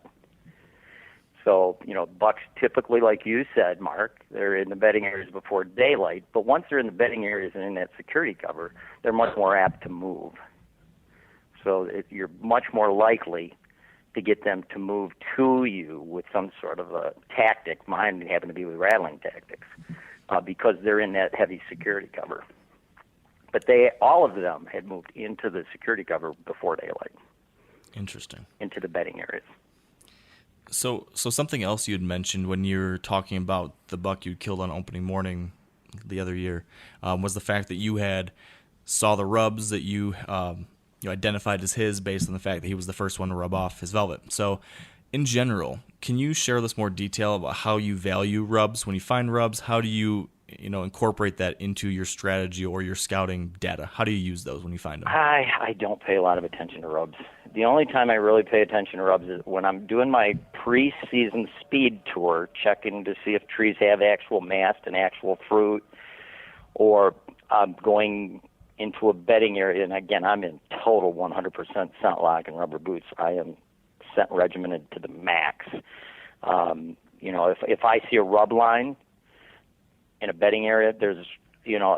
So, bucks typically, like you said, Mark, they're in the bedding areas before daylight, but once they're in the bedding areas and in that security cover, they're much more apt to move. So you're much more likely to get them to move to you with some sort of a tactic. Mine happened to be with rattling tactics because they're in that heavy security cover. But all of them had moved into the security cover before daylight. Interesting. Into the bedding areas. So something else you had mentioned when you were talking about the buck you killed on opening morning the other year was the fact that you had saw the rubs that you identified as his based on the fact that he was the first one to rub off his velvet. So in general, can you share this more detail about how you value rubs? When you find rubs, how do you incorporate that into your strategy or your scouting data? How do you use those when you find them? I don't pay a lot of attention to rubs. The only time I really pay attention to rubs is when I'm doing my pre-season speed tour, checking to see if trees have actual mast and actual fruit, or I'm going into a bedding area. And again, I'm in total 100% scent lock and rubber boots. I am scent regimented to the max. If I see a rub line in a bedding area,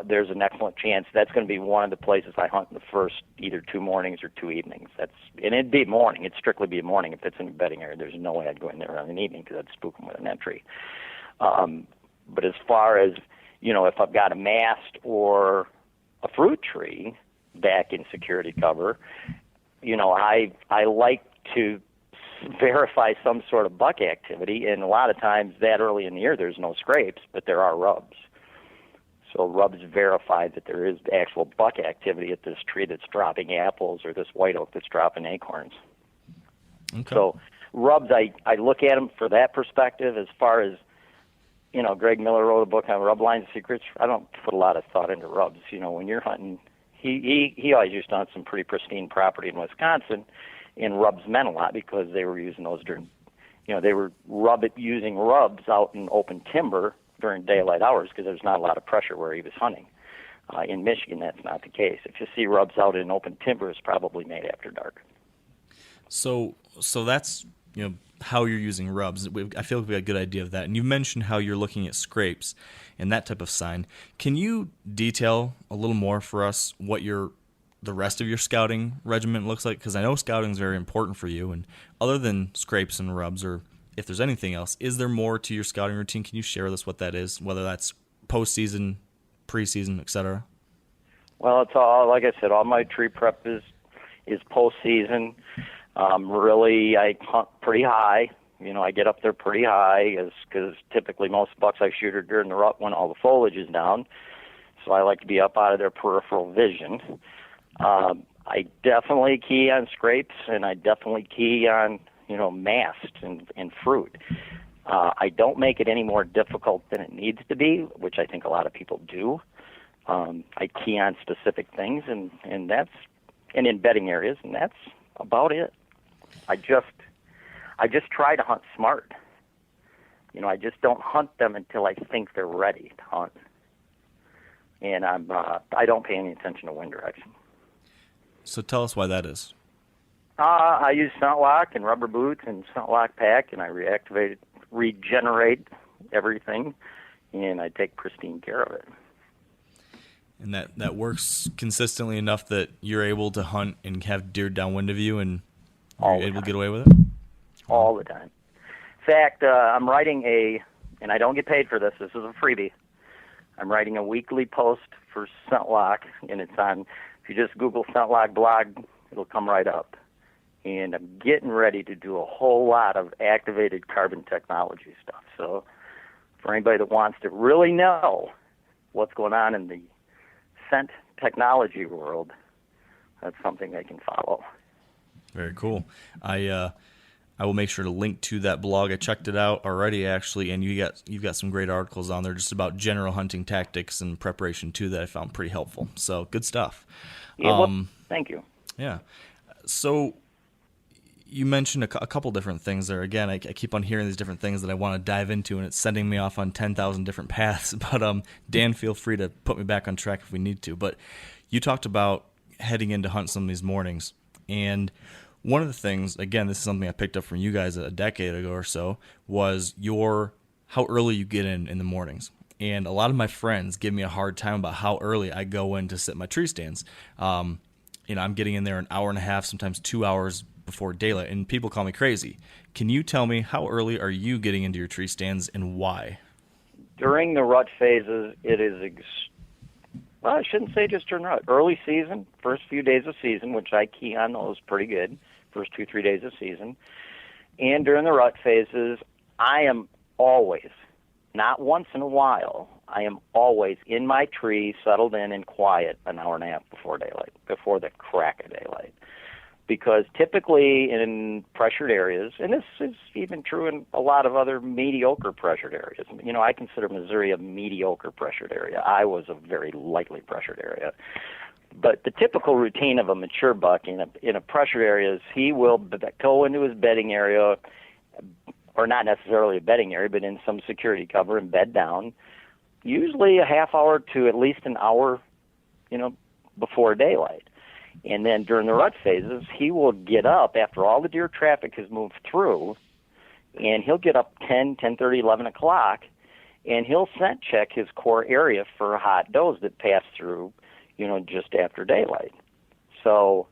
there's an excellent chance that's going to be one of the places I hunt in the first either 2 mornings or 2 evenings. And it'd be morning. It'd strictly be a morning if it's in a bedding area. There's no way I'd go in there on an evening because I'd spook them with an entry. But as far as, if I've got a mast or a fruit tree back in security cover, I like to verify some sort of buck activity, and a lot of times that early in the year there's no scrapes, but there are rubs. So rubs verify that there is actual buck activity at this tree that's dropping apples or this white oak that's dropping acorns. Okay. So rubs, I look at them for that perspective. As far as, Greg Miller wrote a book on rub line secrets. I don't put a lot of thought into rubs. When you're hunting, he always used to hunt some pretty pristine property in Wisconsin, and rubs meant a lot because they were using those during, they were using rubs out in open timber during daylight hours because there's not a lot of pressure where he was hunting. In Michigan, that's not the case. If you see rubs out in open timber, it's probably made after dark. So that's how you're using rubs. I feel like we got a good idea of that. And you mentioned how you're looking at scrapes and that type of sign. Can you detail a little more for us what the rest of your scouting regimen looks like? Because I know scouting is very important for you. And other than scrapes and rubs, or if there's anything else, is there more to your scouting routine? Can you share with us what that is, whether that's postseason, preseason, etc.? Well, it's all, like I said, all my tree prep is postseason. Really, I hunt pretty high. I get up there pretty high because typically most bucks I shoot are during the rut when all the foliage is down. So I like to be up out of their peripheral vision. I definitely key on scrapes, and I definitely key on, mast and fruit. I don't make it any more difficult than it needs to be, which I think a lot of people do. I key on specific things, and in bedding areas, and that's about it. I just try to hunt smart. I just don't hunt them until I think they're ready to hunt. And I don't pay any attention to wind direction. So tell us why that is. I use scent lock and rubber boots and scent lock pack, and I regenerate everything, and I take pristine care of it. And that works consistently enough that you're able to hunt and have deer downwind of you, and you're able to get away with it? All the time. In fact, I'm writing and I don't get paid for this. This is a freebie. I'm writing a weekly post for ScentLock, and it's on, if you just Google ScentLock blog, it'll come right up. And I'm getting ready to do a whole lot of activated carbon technology stuff. So for anybody that wants to really know what's going on in the scent technology world, that's something they can follow. Very cool. I will make sure to link to that blog. I checked it out already, actually, and you've got some great articles on there just about general hunting tactics and preparation too that I found pretty helpful. So good stuff. Yeah, well, thank you. Yeah. So you mentioned a couple different things there. Again, I keep on hearing these different things that I want to dive into, and it's sending me off on 10,000 different paths. But Dan, feel free to put me back on track if we need to. But you talked about heading in to hunt some of these mornings, and one of the things, again, this is something I picked up from you guys a decade ago or so, was how early you get in the mornings. And a lot of my friends give me a hard time about how early I go in to sit my tree stands. I'm getting in there an hour and a half, sometimes 2 hours before daylight, and people call me crazy. Can you tell me how early are you getting into your tree stands and why? During the rut phases, it is well, I shouldn't say just during rut. Early season, first few days of season, which I key on those pretty good, first 2-3 days of season. And during the rut phases, I am always, not once in a while, I am always in my tree, settled in and quiet an hour and a half before daylight, before the crack of daylight. Because typically in pressured areas, and this is even true in a lot of other mediocre pressured areas. I consider Missouri a mediocre pressured area. Iowa's a very lightly pressured area. But the typical routine of a mature buck in a pressured area is he will go into his bedding area, or not necessarily a bedding area, but in some security cover and bed down, usually a half hour to at least an hour, before daylight. And then during the rut phases, he will get up after all the deer traffic has moved through, and he'll get up 10:30, 11 o'clock, and he'll scent check his core area for hot does that pass through, just after daylight. So,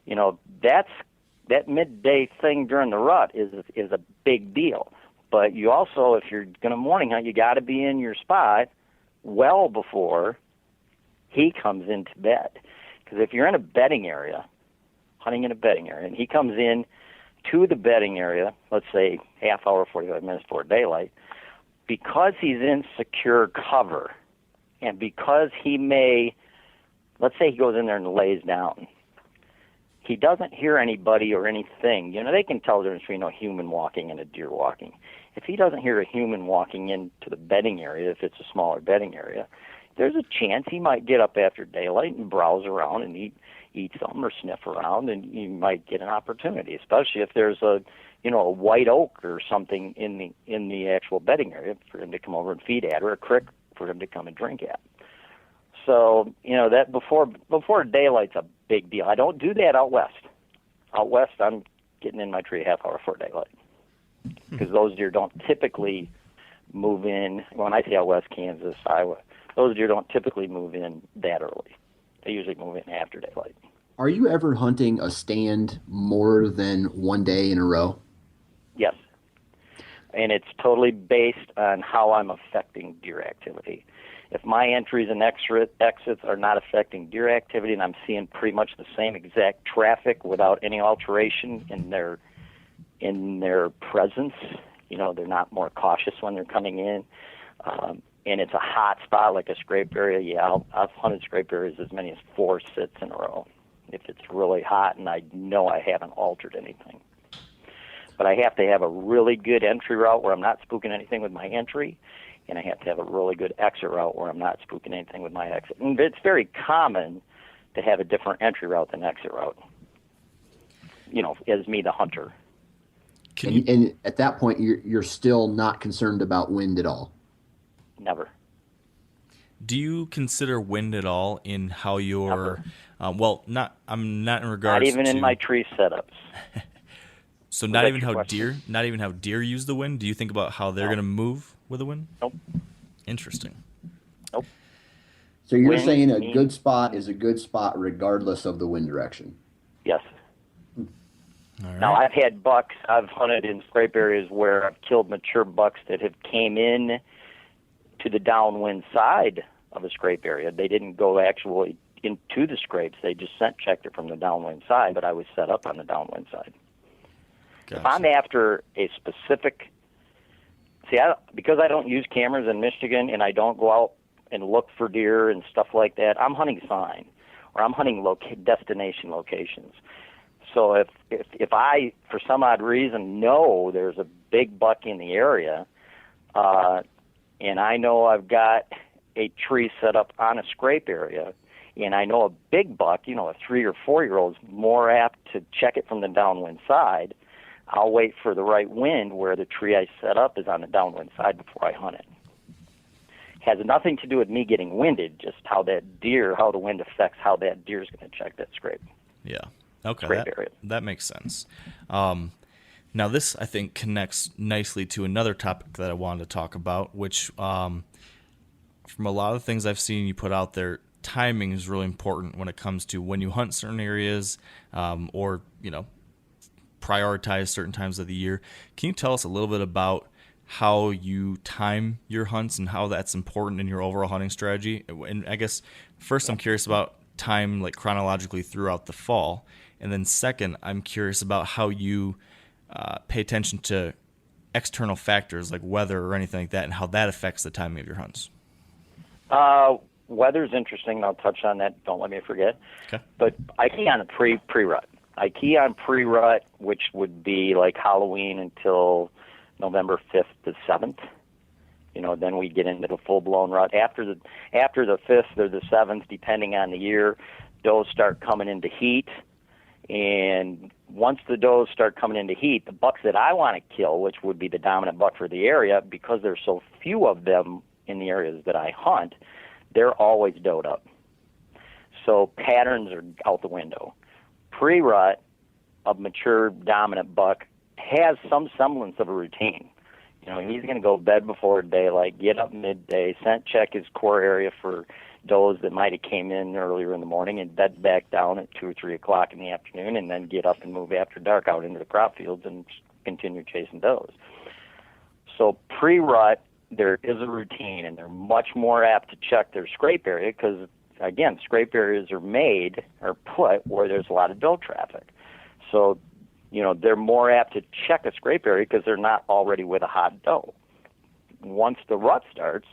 that midday thing during the rut is a big deal. But you also, if you're going to morning hunt, you got to be in your spot well before he comes into bed. Because if you're in a bedding area, hunting in a bedding area, and he comes in to the bedding area, let's say half hour, 45 minutes before daylight, because he's in secure cover, and because let's say he goes in there and lays down, he doesn't hear anybody or anything. They can tell the difference between a human walking and a deer walking. If he doesn't hear a human walking into the bedding area, if it's a smaller bedding area, there's a chance he might get up after daylight and browse around and eat something or sniff around, and you might get an opportunity, especially if there's a white oak or something in the actual bedding area for him to come over and feed at, or a creek for him to come and drink at. So, that before daylight's a big deal. I don't do that out west. Out west, I'm getting in my tree a half hour before daylight, because those deer don't typically move in. When I say out west, Kansas, Iowa, those deer don't typically move in that early. They usually move in after daylight. Are you ever hunting a stand more than one day in a row? Yes. And it's totally based on how I'm affecting deer activity. If my entries and exits are not affecting deer activity, and I'm seeing pretty much the same exact traffic without any alteration in their presence, they're not more cautious when they're coming in, and it's a hot spot like a scrape area, I've hunted scrape areas as many as 4 sits in a row if it's really hot and I know I haven't altered anything. But I have to have a really good entry route where I'm not spooking anything with my entry, and I have to have a really good exit route where I'm not spooking anything with my exit. And it's very common to have a different entry route than exit route, as me, the hunter. And at that point, you're still not concerned about wind at all? Never. Do you consider wind at all in how you're, I'm not in regards not even to, in my tree setups. So not even how deer use the wind? Do you think about how they're going to move with the wind? Nope. Interesting. Nope. So you're Wind saying a good spot is a good spot regardless of the wind direction? Yes. All right. Now, I've had bucks. I've hunted in scrape areas where I've killed mature bucks that have came in to the downwind side of a scrape area. They didn't go actually into the scrapes. They just scent checked it from the downwind side, but I was set up on the downwind side. Gotcha. If I'm after a specific... because I don't use cameras in Michigan and I don't go out and look for deer and stuff like that, I'm hunting sign, or I'm hunting destination locations. So if I, for some odd reason, know there's a big buck in the area, and I know I've got a tree set up on a scrape area, and I know a big buck, a 3 or 4 year old is more apt to check it from the downwind side, I'll wait for the right wind where the tree I set up is on the downwind side before I hunt it. Has nothing to do with me getting winded, just how the wind affects how that deer is going to check that scrape. Yeah. Okay. Scrape area. That makes sense. Now this, I think, connects nicely to another topic that I wanted to talk about, which from a lot of the things I've seen you put out there, timing is really important when it comes to when you hunt certain areas, or, prioritize certain times of the year. Can you tell us a little bit about how you time your hunts and how that's important in your overall hunting strategy? And I guess first I'm curious about time, like chronologically throughout the fall, and then second I'm curious about how you pay attention to external factors like weather or anything like that, and how that affects the timing of your hunts. Weather's interesting, and I'll touch on that. Don't let me forget. Okay. But I key on a pre-rut. I key on pre-rut, which would be like Halloween until November 5th to 7th. Then we get into the full-blown rut. After the 5th or the 7th, depending on the year, does start coming into heat. And once the does start coming into heat, the bucks that I want to kill, which would be the dominant buck for the area, because there's so few of them in the areas that I hunt, they're always doed up. So patterns are out the window. Pre-rut, a mature dominant buck has some semblance of a routine. He's going to go bed before daylight, get up midday, scent check his core area for does that might have came in earlier in the morning, and bed back down at 2 or 3 o'clock in the afternoon, and then get up and move after dark out into the crop fields and continue chasing does. So pre-rut, there is a routine, and they're much more apt to check their scrape area because, again, scrape areas are made or put where there's a lot of doe traffic. So, they're more apt to check a scrape area because they're not already with a hot doe. Once the rut starts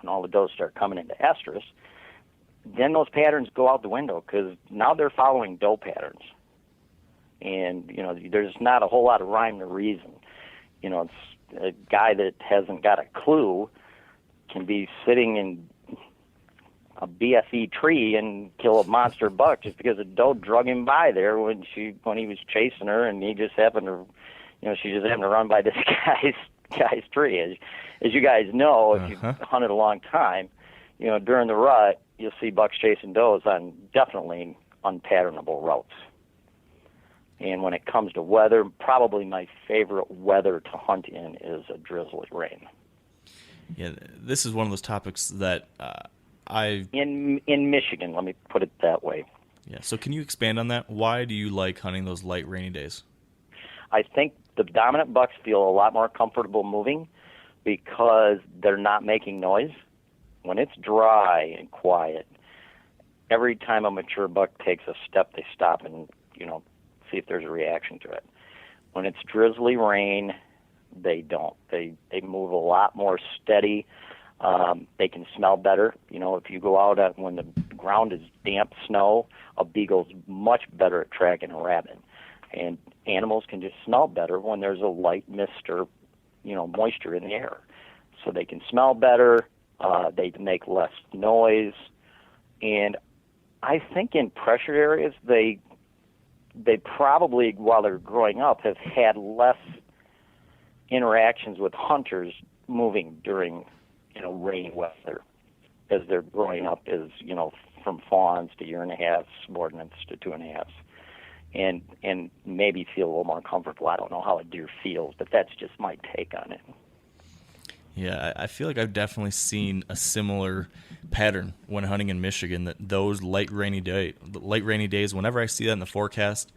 and all the does start coming into estrus, then those patterns go out the window because now they're following doe patterns. And, there's not a whole lot of rhyme or reason. It's a guy that hasn't got a clue can be sitting in a BFE tree and kill a monster buck just because a doe drug him by there when he was chasing her, and he just happened to, she just happened to run by this guy's tree. As you guys know, if you've hunted a long time, during the rut, you'll see bucks chasing does on definitely unpatternable routes. And when it comes to weather, probably my favorite weather to hunt in is a drizzly rain. Yeah, this is one of those topics that in Michigan, let me put it that way. Yeah. So can you expand on that? Why do you like hunting those light rainy days? I think the dominant bucks feel a lot more comfortable moving because they're not making noise. When it's dry and quiet, every time a mature buck takes a step, they stop and see if there's a reaction to it. When it's drizzly rain, they don't. They move a lot more steady. They can smell better. If you go out when the ground is damp snow, a beagle's much better at tracking a rabbit. And animals can just smell better when there's a light mist or, moisture in the air. So they can smell better. They make less noise. And I think in pressure areas, they probably, while they're growing up, have had less interactions with hunters moving during rainy weather, as they're growing up as, from fawns to 1.5 subordinates to 2.5, and maybe feel a little more comfortable. I don't know how a deer feels, but that's just my take on it. Yeah, I feel like I've definitely seen a similar pattern when hunting in Michigan, that those light rainy days, whenever I see that in the forecast,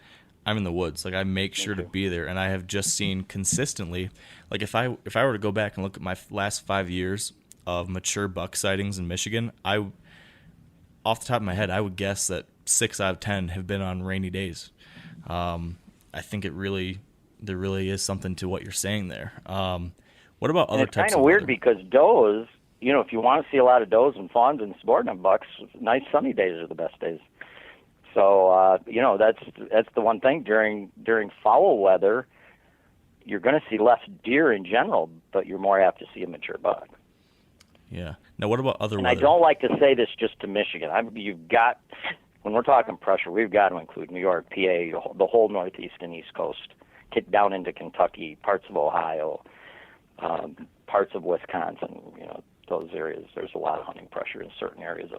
I'm in the woods. Like, I make sure to be there, and I have just seen consistently, like if I were to go back and look at my last 5 years of mature buck sightings in Michigan, off the top of my head, I would guess that 6 out of 10 have been on rainy days. I think there really is something to what you're saying there. What about other types of weather? It's kind of weird because does, if you want to see a lot of does and fawns and subordinate bucks, nice sunny days are the best days. So, that's the one thing. During foul weather, you're going to see less deer in general, but you're more apt to see a mature buck. Yeah. Now, what about other weather? And I don't like to say this just to Michigan. When we're talking pressure, we've got to include New York, PA, the whole Northeast and East Coast, get down into Kentucky, parts of Ohio, parts of Wisconsin. Those areas, there's a lot of hunting pressure in certain areas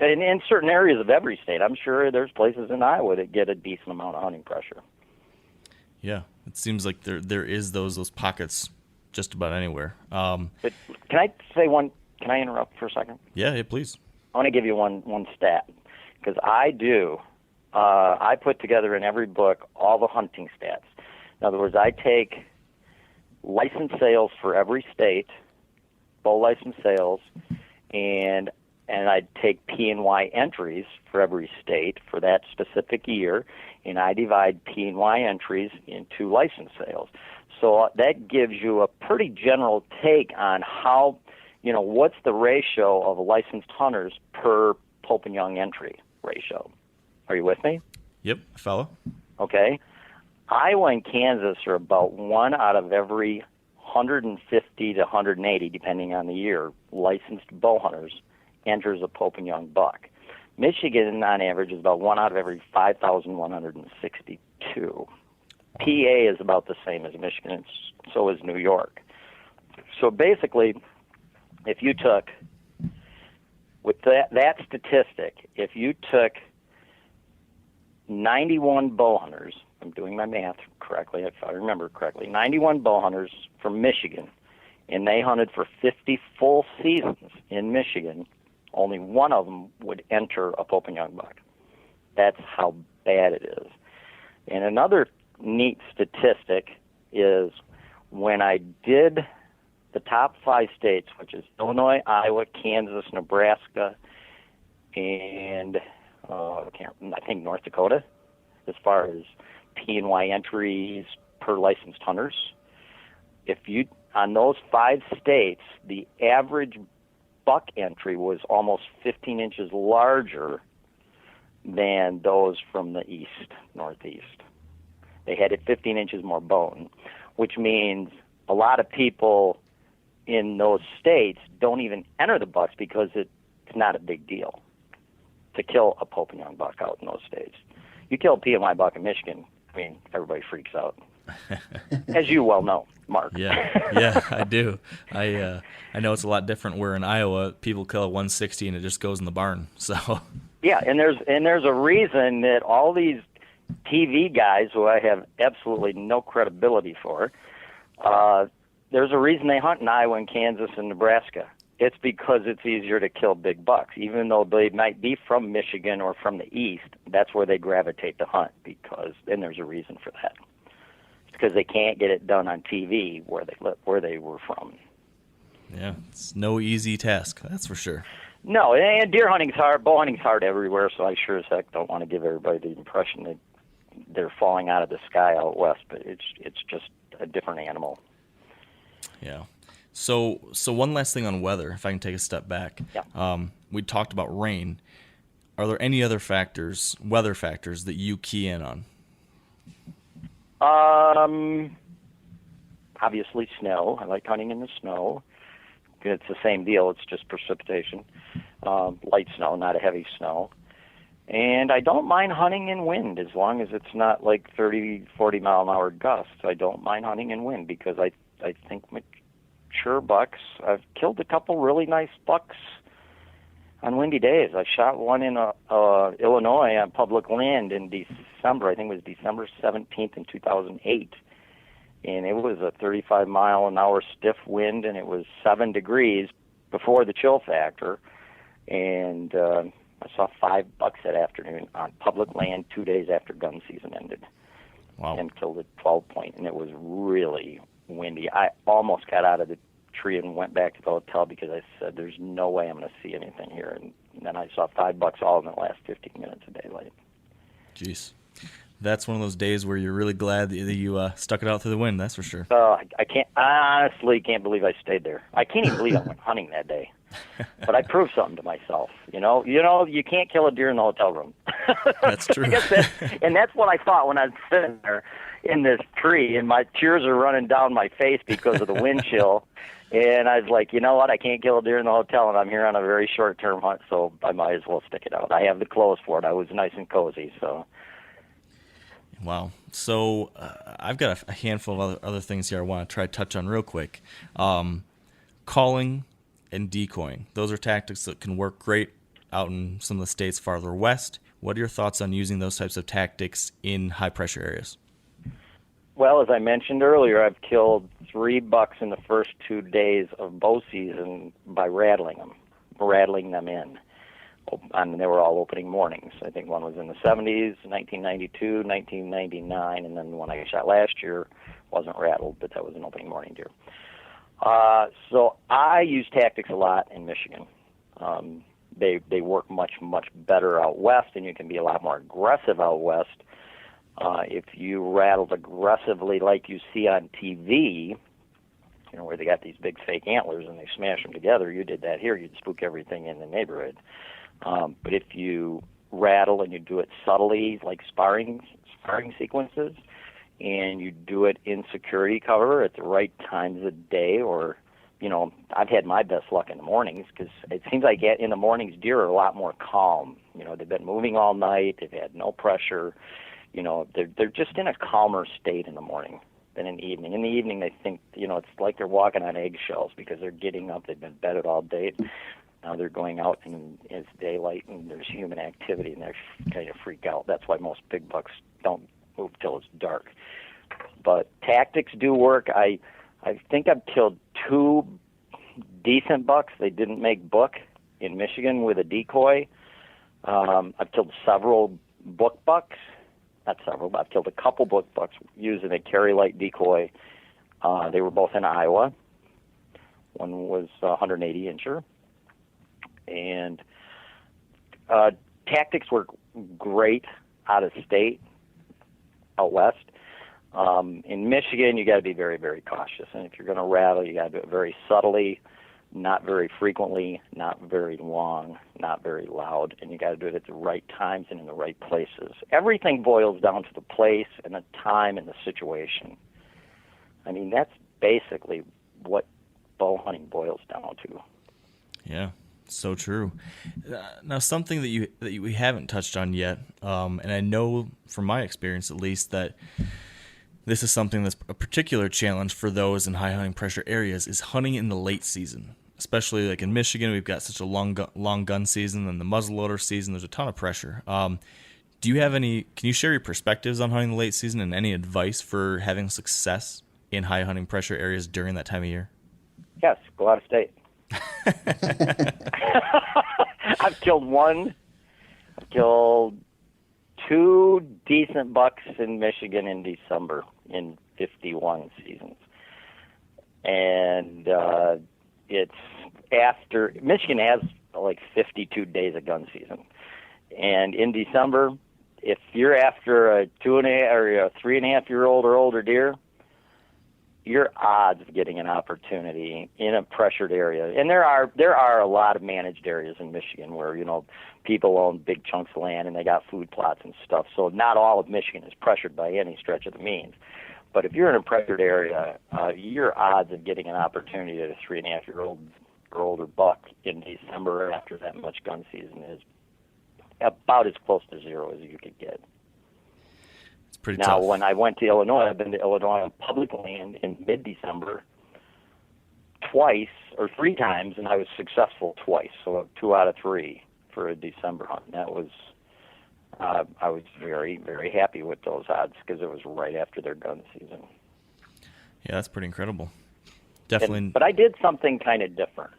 in certain areas of every state. I'm sure there's places in Iowa that get a decent amount of hunting pressure. Yeah, it seems like there is those pockets just about anywhere. But can I say one? Can I interrupt for a second? Yeah, please. I want to give you one stat, because I do. I put together in every book all the hunting stats. In other words, I take license sales for every state, bow license sales, and I'd take P&Y entries for every state for that specific year, and I divide P&Y entries into license sales. So that gives you a pretty general take on how, what's the ratio of licensed hunters per Pope and Young entry ratio. Are you with me? Yep, I follow. Okay. Iowa and Kansas are about 1 out of every 150 to 180, depending on the year, licensed bow hunters enters a Pope and Young buck. Michigan, on average, is about 1 out of every 5,162. PA is about the same as Michigan, and so is New York. So basically, if you took, with that statistic, if you took 91 bow hunters, I'm doing my math correctly, if I remember correctly, 91 bow hunters from Michigan, and they hunted for 50 full seasons in Michigan. Only one of them would enter a Pope and Young buck. That's how bad it is. And another neat statistic is when I did the top 5 states, which is Illinois, Iowa, Kansas, Nebraska, and I think North Dakota, as far as P&Y entries per licensed hunters. If you, on those 5 states, the average buck entry was almost 15 inches larger than those from the east, northeast. They had it 15 inches more bone, which means a lot of people in those states don't even enter the bucks because it's not a big deal to kill a Pope and Young buck out in those states. You kill a P&Y buck in Michigan, I mean, everybody freaks out. As you well know, Mark. Yeah, I do. I know it's a lot different where in Iowa people kill a 160 and it just goes in the barn. So yeah, and there's a reason that all these TV guys who I have absolutely no credibility for, there's a reason they hunt in Iowa and Kansas and Nebraska. It's because it's easier to kill big bucks. Even though they might be from Michigan or from the east, that's where they gravitate to hunt, and there's a reason for that. It's because they can't get it done on TV where they were from. Yeah, it's no easy task, that's for sure. No, and deer hunting's hard, bow hunting's hard everywhere, so I sure as heck don't want to give everybody the impression that they're falling out of the sky out west, but it's just a different animal. Yeah. So one last thing on weather, if I can take a step back. Yeah. We talked about rain. Are there any other weather factors that you key in on? Obviously snow. I like hunting in the snow. It's the same deal. It's just precipitation. Light snow, not a heavy snow. And I don't mind hunting in wind as long as it's not like 30, 40 mile an hour gusts. I don't mind hunting in wind because I think mature bucks, I've killed a couple really nice bucks on windy days. I shot one in Illinois on public land in December. I think it was December 17th in 2008. And it was a 35 mile an hour stiff wind, and it was 7 degrees before the chill factor. And I saw 5 bucks that afternoon on public land 2 days after gun season ended. Wow. And killed a 12 point, and it was really windy. I almost got out of the tree and went back to the hotel because I said, there's no way I'm going to see anything here. And then I saw 5 bucks all in the last 15 minutes of daylight. Jeez. That's one of those days where you're really glad that you stuck it out through the wind, that's for sure. I honestly can't believe I stayed there. I can't even believe I went hunting that day. But I proved something to myself. You know, you can't kill a deer in the hotel room. That's true. And that's what I thought when I was sitting there in this tree, and my tears are running down my face because of the wind chill. And I was like, you know what? I can't kill a deer in the hotel, and I'm here on a very short-term hunt, so I might as well stick it out. I have the clothes for it. I was nice and cozy, so. Wow. So I've got a handful of other things here I want to try to touch on real quick. Calling and decoying. Those are tactics that can work great out in some of the states farther west. What are your thoughts on using those types of tactics in high-pressure areas? Well, as I mentioned earlier, I've killed 3 bucks in the first 2 days of bow season by rattling them in. And they were all opening mornings. I think one was in the 70s, 1992, 1999, and then the one I shot last year wasn't rattled, but that was an opening morning deer. So I use tactics a lot in Michigan. They work much, much better out west, and you can be a lot more aggressive out west. If you rattled aggressively like you see on TV, you know, where they got these big fake antlers and they smash them together, you did that here, you'd spook everything in the neighborhood. But if you rattle and you do it subtly, like sparring sequences, and you do it in security cover at the right times of day, or, you know, I've had my best luck in the mornings because it seems like in the mornings deer are a lot more calm. You know, they've been moving all night, they've had no pressure. You know, they're just in a calmer state in the morning than in the evening. In the evening, they think, you know, it's like they're walking on eggshells because they're getting up, they've been bedded all day. Now they're going out and it's daylight and there's human activity and they kind of freak out. That's why most big bucks don't move till it's dark. But tactics do work. I think I've killed 2 decent bucks. They didn't make book in Michigan with a decoy. I've killed several book bucks. Not several, but I've killed a couple book bucks using a carry light decoy. They were both in Iowa. One was 180 incher. And tactics work great out of state, out west. In Michigan, you got to be very, very cautious. And if you're going to rattle, you got to do it very subtly, not very frequently, not very long, not very loud. And you got to do it at the right times and in the right places. Everything boils down to the place and the time and the situation. I mean, that's basically what bow hunting boils down to. Yeah, so true. Now, something that we haven't touched on yet, and I know from my experience at least that this is something that's a particular challenge for those in high hunting pressure areas, is hunting in the late season. Especially like in Michigan, we've got such a long gun season, and the muzzleloader season, there's a ton of pressure. Do you have can you share your perspectives on hunting the late season and any advice for having success in high hunting pressure areas during that time of year? Yes, go out of state. I've killed 2 decent bucks in Michigan in December in 51 seasons. And it's after, Michigan has like 52 days of gun season. And in December, if you're after a 2.5 or a 3.5-year-old or older deer, your odds of getting an opportunity in a pressured area, and there are a lot of managed areas in Michigan where, you know, people own big chunks of land and they got food plots and stuff. So not all of Michigan is pressured by any stretch of the means. But if you're in a pressured area, your odds of getting an opportunity at a 3.5-year-old or older buck in December after that much gun season is about as close to zero as you could get. Pretty now, tough. when I went to Illinois, I've been to Illinois on public land in mid-December twice or 3 times, and I was successful twice. So 2 out of 3 for a December hunt. And that was, I was very, very happy with those odds because it was right after their gun season. Yeah, that's pretty incredible. Definitely. But I did something kind of different.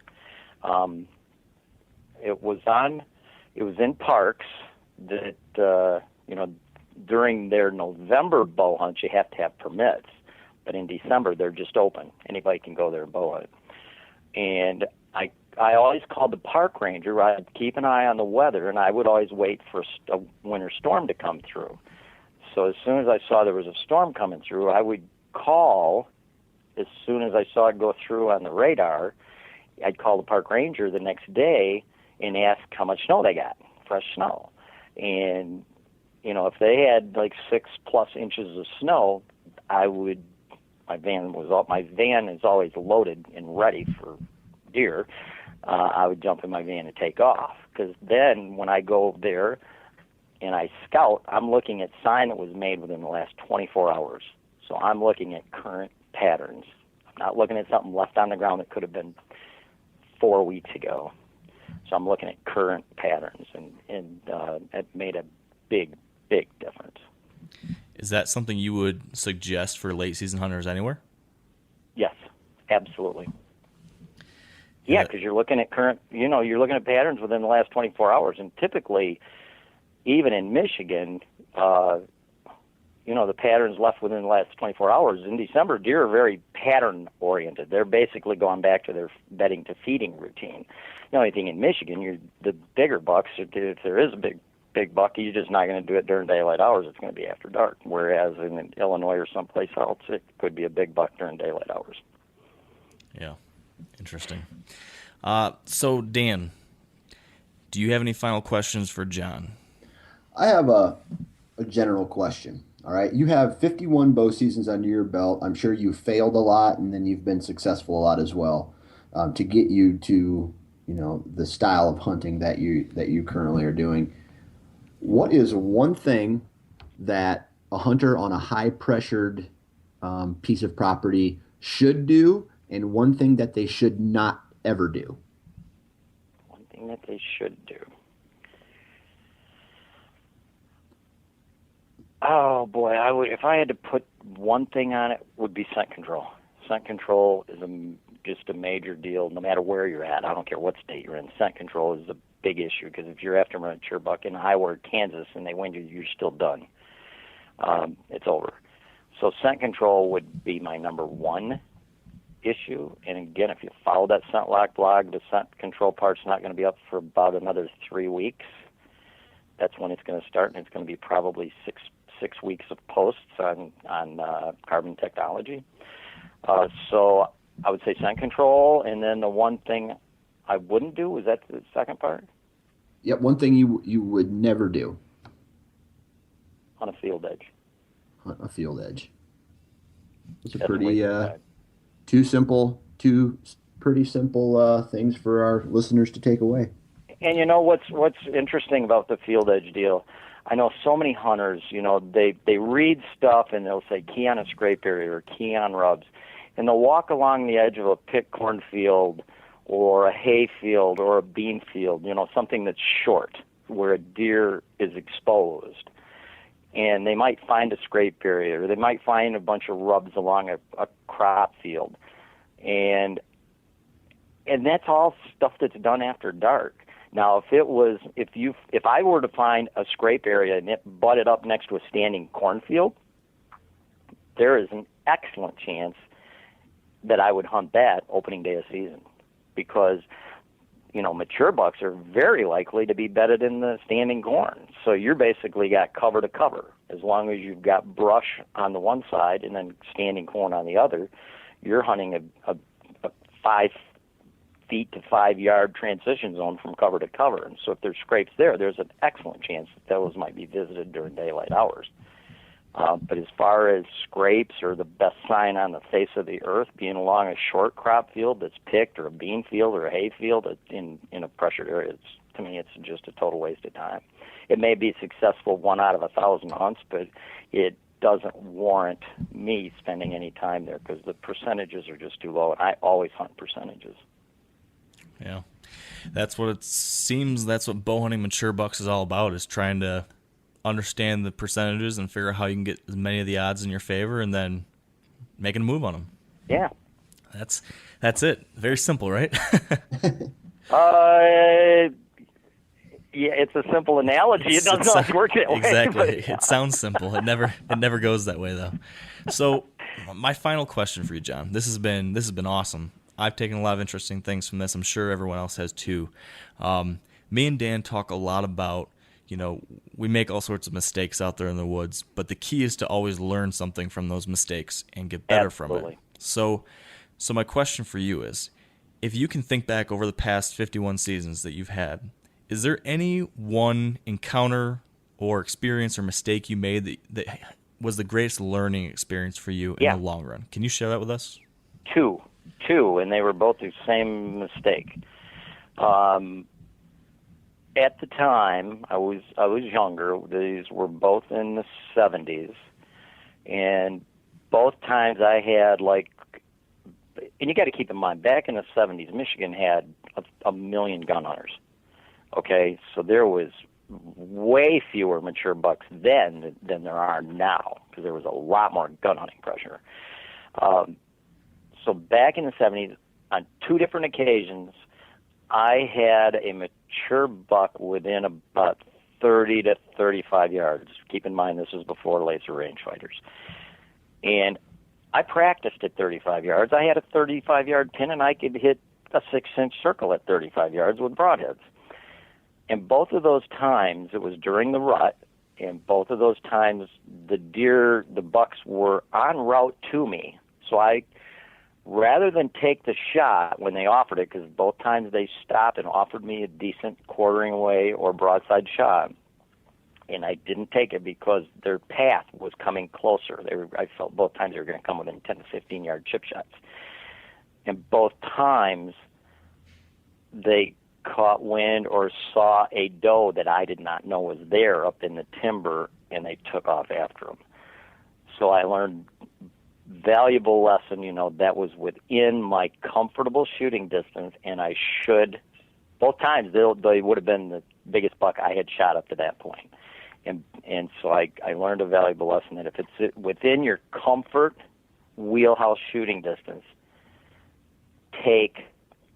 It was in parks that, you know, during their November bow hunt, you have to have permits. But in December, they're just open. Anybody can go there and bow hunt. And I always called the park ranger. I'd keep an eye on the weather, and I would always wait for a winter storm to come through. So as soon as I saw there was a storm coming through, I would call as soon as I saw it go through on the radar. I'd call the park ranger the next day and ask how much snow they got, fresh snow. And you know, if they had like 6+ inches of snow, my van is always loaded and ready for deer. I would jump in my van and take off, because then when I go there and I scout, I'm looking at sign that was made within the last 24 hours. So I'm looking at current patterns. I'm not looking at something left on the ground that could have been 4 weeks ago. So I'm looking at current patterns, and it made a big difference. Is that something you would suggest for late season hunters anywhere? Yes, absolutely. Yeah, because you're looking at you're looking at patterns within the last 24 hours, and typically, even in Michigan, the patterns left within the last 24 hours. In December, deer are very pattern oriented. They're basically going back to their bedding to feeding routine. The only thing in Michigan, the bigger bucks, if there is a big buck, you're just not going to do it during daylight hours. It's going to be after dark. Whereas in Illinois or someplace else, it could be a big buck during daylight hours. Yeah, interesting. So, Dan, do you have any final questions for John? I have a general question. All right. You have 51 bow seasons under your belt. I'm sure you failed a lot, and then you've been successful a lot as well, to get you to, the style of hunting that you currently are doing. What is one thing that a hunter on a high-pressured piece of property should do, and one thing that they should not ever do? One thing that they should do. Oh boy, I would if I had to put one thing on it, would be scent control. Scent control is just a major deal, no matter where you're at. I don't care what state you're in. Scent control is a big issue because if you're after a mature buck in Iowa or Kansas and they wind you, you're still done. It's over. So scent control would be my number one issue. And again, if you follow that Scent Lock blog, the scent control part's not going to be up for about another 3 weeks. That's when it's going to start, and it's going to be probably six weeks of posts on carbon technology. So I would say scent control, and then the one thing I wouldn't do, was that the second part? Yep, one thing you would never do. On a field edge. On a field edge. It's a That's pretty way too bad. two pretty simple things for our listeners to take away. And you know what's interesting about the field edge deal? I know so many hunters, they read stuff and they'll say key on a scrape area or key on rubs, and they'll walk along the edge of a picked cornfield or a hay field or a bean field, something that's short where a deer is exposed. And they might find a scrape area, or they might find a bunch of rubs along a crop field. And that's all stuff that's done after dark. Now, if I were to find a scrape area and it butted up next to a standing cornfield, there is an excellent chance that I would hunt that opening day of season, because mature bucks are very likely to be bedded in the standing corn. So you're basically got cover to cover. As long as you've got brush on the one side and then standing corn on the other, you're hunting a 5 feet to 5 yard transition zone from cover to cover. And so if there's scrapes there's an excellent chance that those might be visited during daylight hours. But as far as scrapes or the best sign on the face of the earth being along a short crop field that's picked, or a bean field or a hay field in a pressured area, to me it's just a total waste of time. It may be successful 1 out of 1,000 hunts, but it doesn't warrant me spending any time there because the percentages are just too low, and I always hunt percentages. Yeah, that's what it seems. That's what bow hunting mature bucks is all about, is trying to understand the percentages and figure out how you can get as many of the odds in your favor, and then making a move on them. Yeah. That's it. Very simple, right? Yeah, it's a simple analogy. It doesn't always work that way. Exactly. But, yeah. It sounds simple. It never goes that way though. So, my final question for you, John. This has been awesome. I've taken a lot of interesting things from this. I'm sure everyone else has too. Me and Dan talk a lot about, we make all sorts of mistakes out there in the woods, but the key is to always learn something from those mistakes and get better Absolutely. from it. So my question for you is, if you can think back over the past 51 seasons that you've had, is there any one encounter or experience or mistake you made that was the greatest learning experience for you in the long run? Can you share that with us? Two, and they were both the same mistake. At the time, I was younger. These were both in the 70s, and both times I had and you got to keep in mind, back in the 70s, Michigan had a million gun hunters. Okay, so there was way fewer mature bucks then than there are now, because there was a lot more gun hunting pressure. So back in the 70s, on 2 different occasions, I had a mature buck within about 30 to 35 yards. Keep in mind, this was before laser rangefinders. And I practiced at 35 yards. I had a 35-yard pin, and I could hit a 6-inch circle at 35 yards with broadheads. And both of those times, it was during the rut, and both of those times, the bucks were en route to me. So rather than take the shot when they offered it, because both times they stopped and offered me a decent quartering away or broadside shot, and I didn't take it because their path was coming closer. I felt both times they were going to come within 10 to 15-yard chip shots. And both times they caught wind or saw a doe that I did not know was there up in the timber, and they took off after them. So I learned valuable lesson, that was within my comfortable shooting distance, and I should, both times they would have been the biggest buck I had shot up to that point. And so I learned a valuable lesson that if it's within your comfort wheelhouse shooting distance, take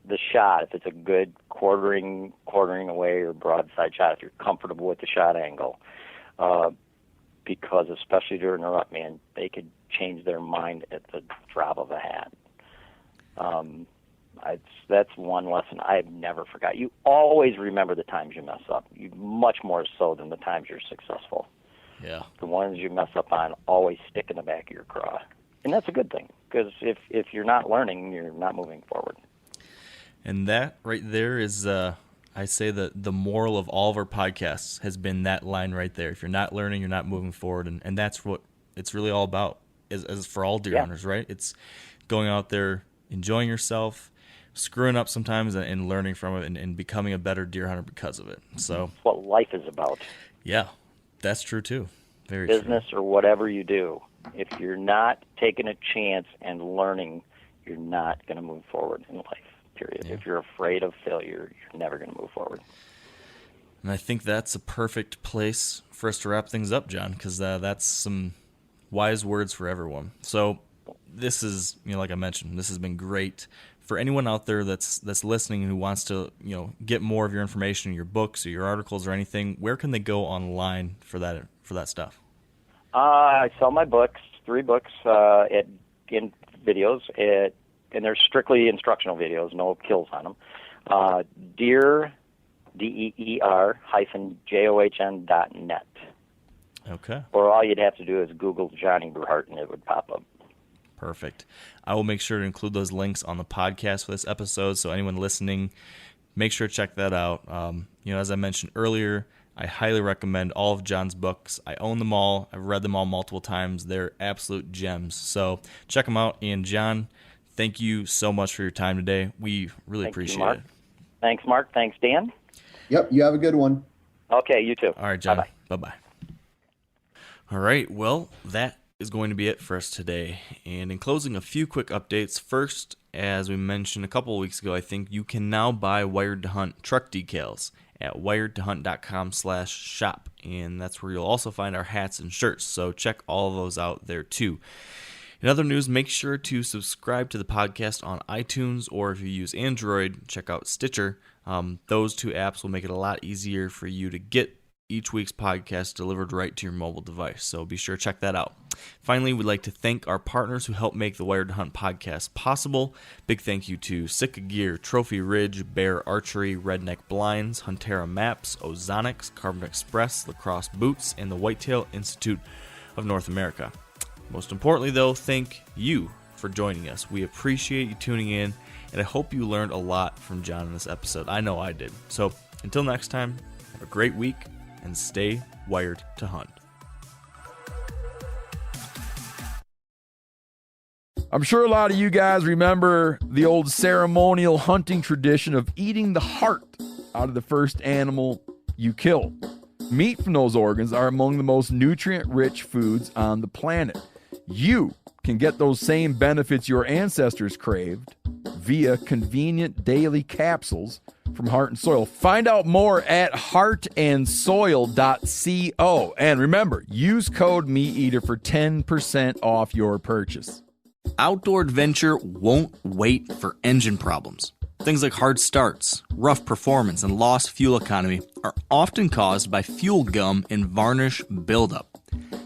the shot. If it's a good quartering away or broadside shot, if you're comfortable with the shot angle, because especially during a rut, man, they could change their mind at the drop of a hat. That's one lesson I've never forgot. You always remember the times you mess up, much more so than the times you're successful. Yeah. The ones you mess up on always stick in the back of your craw. And that's a good thing, because if you're not learning, you're not moving forward. And that right there is, I say that the moral of all of our podcasts has been that line right there. If you're not learning, you're not moving forward. And that's what it's really all about, as for all deer hunters, right? It's going out there, enjoying yourself, screwing up sometimes, and learning from it, and becoming a better deer hunter because of it. So that's what life is about. Yeah, that's true too. Very Business true. Or whatever you do, if you're not taking a chance and learning, you're not going to move forward in life, period. Yeah. If you're afraid of failure, you're never going to move forward. And I think that's a perfect place for us to wrap things up, John, because that's some wise words for everyone. So this is, like I mentioned, this has been great. For anyone out there that's listening who wants to, get more of your information, your books or your articles or anything, where can they go online for that stuff? I sell my books, 3 books in videos, and they're strictly instructional videos, no kills on them. Deer, DEER -JOHN.net. Okay. Or all you'd have to do is Google John Eberhart and it would pop up. Perfect. I will make sure to include those links on the podcast for this episode, so anyone listening, make sure to check that out. As I mentioned earlier, I highly recommend all of John's books. I own them all. I've read them all multiple times. They're absolute gems. So check them out. And John, thank you so much for your time today. We really appreciate it. Thanks, Mark. Thanks, Dan. Yep, you have a good one. Okay, you too. All right, John. Bye-bye. Bye-bye. All right, well, that is going to be it for us today. And in closing, a few quick updates. First, as we mentioned a couple of weeks ago, I think you can now buy Wired to Hunt truck decals at wiredtohunt.com/shop. And that's where you'll also find our hats and shirts. So check all of those out there too. In other news, make sure to subscribe to the podcast on iTunes, or if you use Android, check out Stitcher. Those 2 apps will make it a lot easier for you to get each week's podcast delivered right to your mobile device. So be sure to check that out. Finally, we'd like to thank our partners who help make the Wired to Hunt podcast possible. Big thank you to Sitka Gear, Trophy Ridge, Bear Archery, Redneck Blinds, Huntera Maps, Ozonics, Carbon Express, Lacrosse Boots, and the Whitetail Institute of North America. Most importantly, though, thank you for joining us. We appreciate you tuning in, and I hope you learned a lot from John in this episode. I know I did. So until next time, have a great week, and stay wired to hunt. I'm sure a lot of you guys remember the old ceremonial hunting tradition of eating the heart out of the first animal you kill. Meat from those organs are among the most nutrient-rich foods on the planet. You can get those same benefits your ancestors craved via convenient daily capsules from Heart and Soil. Find out more at heartandsoil.co. And remember, use code MeatEater for 10% off your purchase. Outdoor adventure won't wait for engine problems. Things like hard starts, rough performance, and lost fuel economy are often caused by fuel gum and varnish buildup.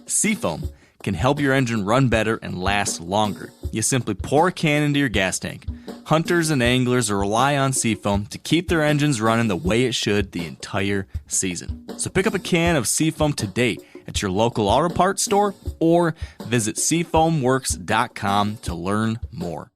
Seafoam can help your engine run better and last longer. You simply pour a can into your gas tank. Hunters and anglers rely on Seafoam to keep their engines running the way it should the entire season. So pick up a can of Seafoam today at your local auto parts store or visit seafoamworks.com to learn more.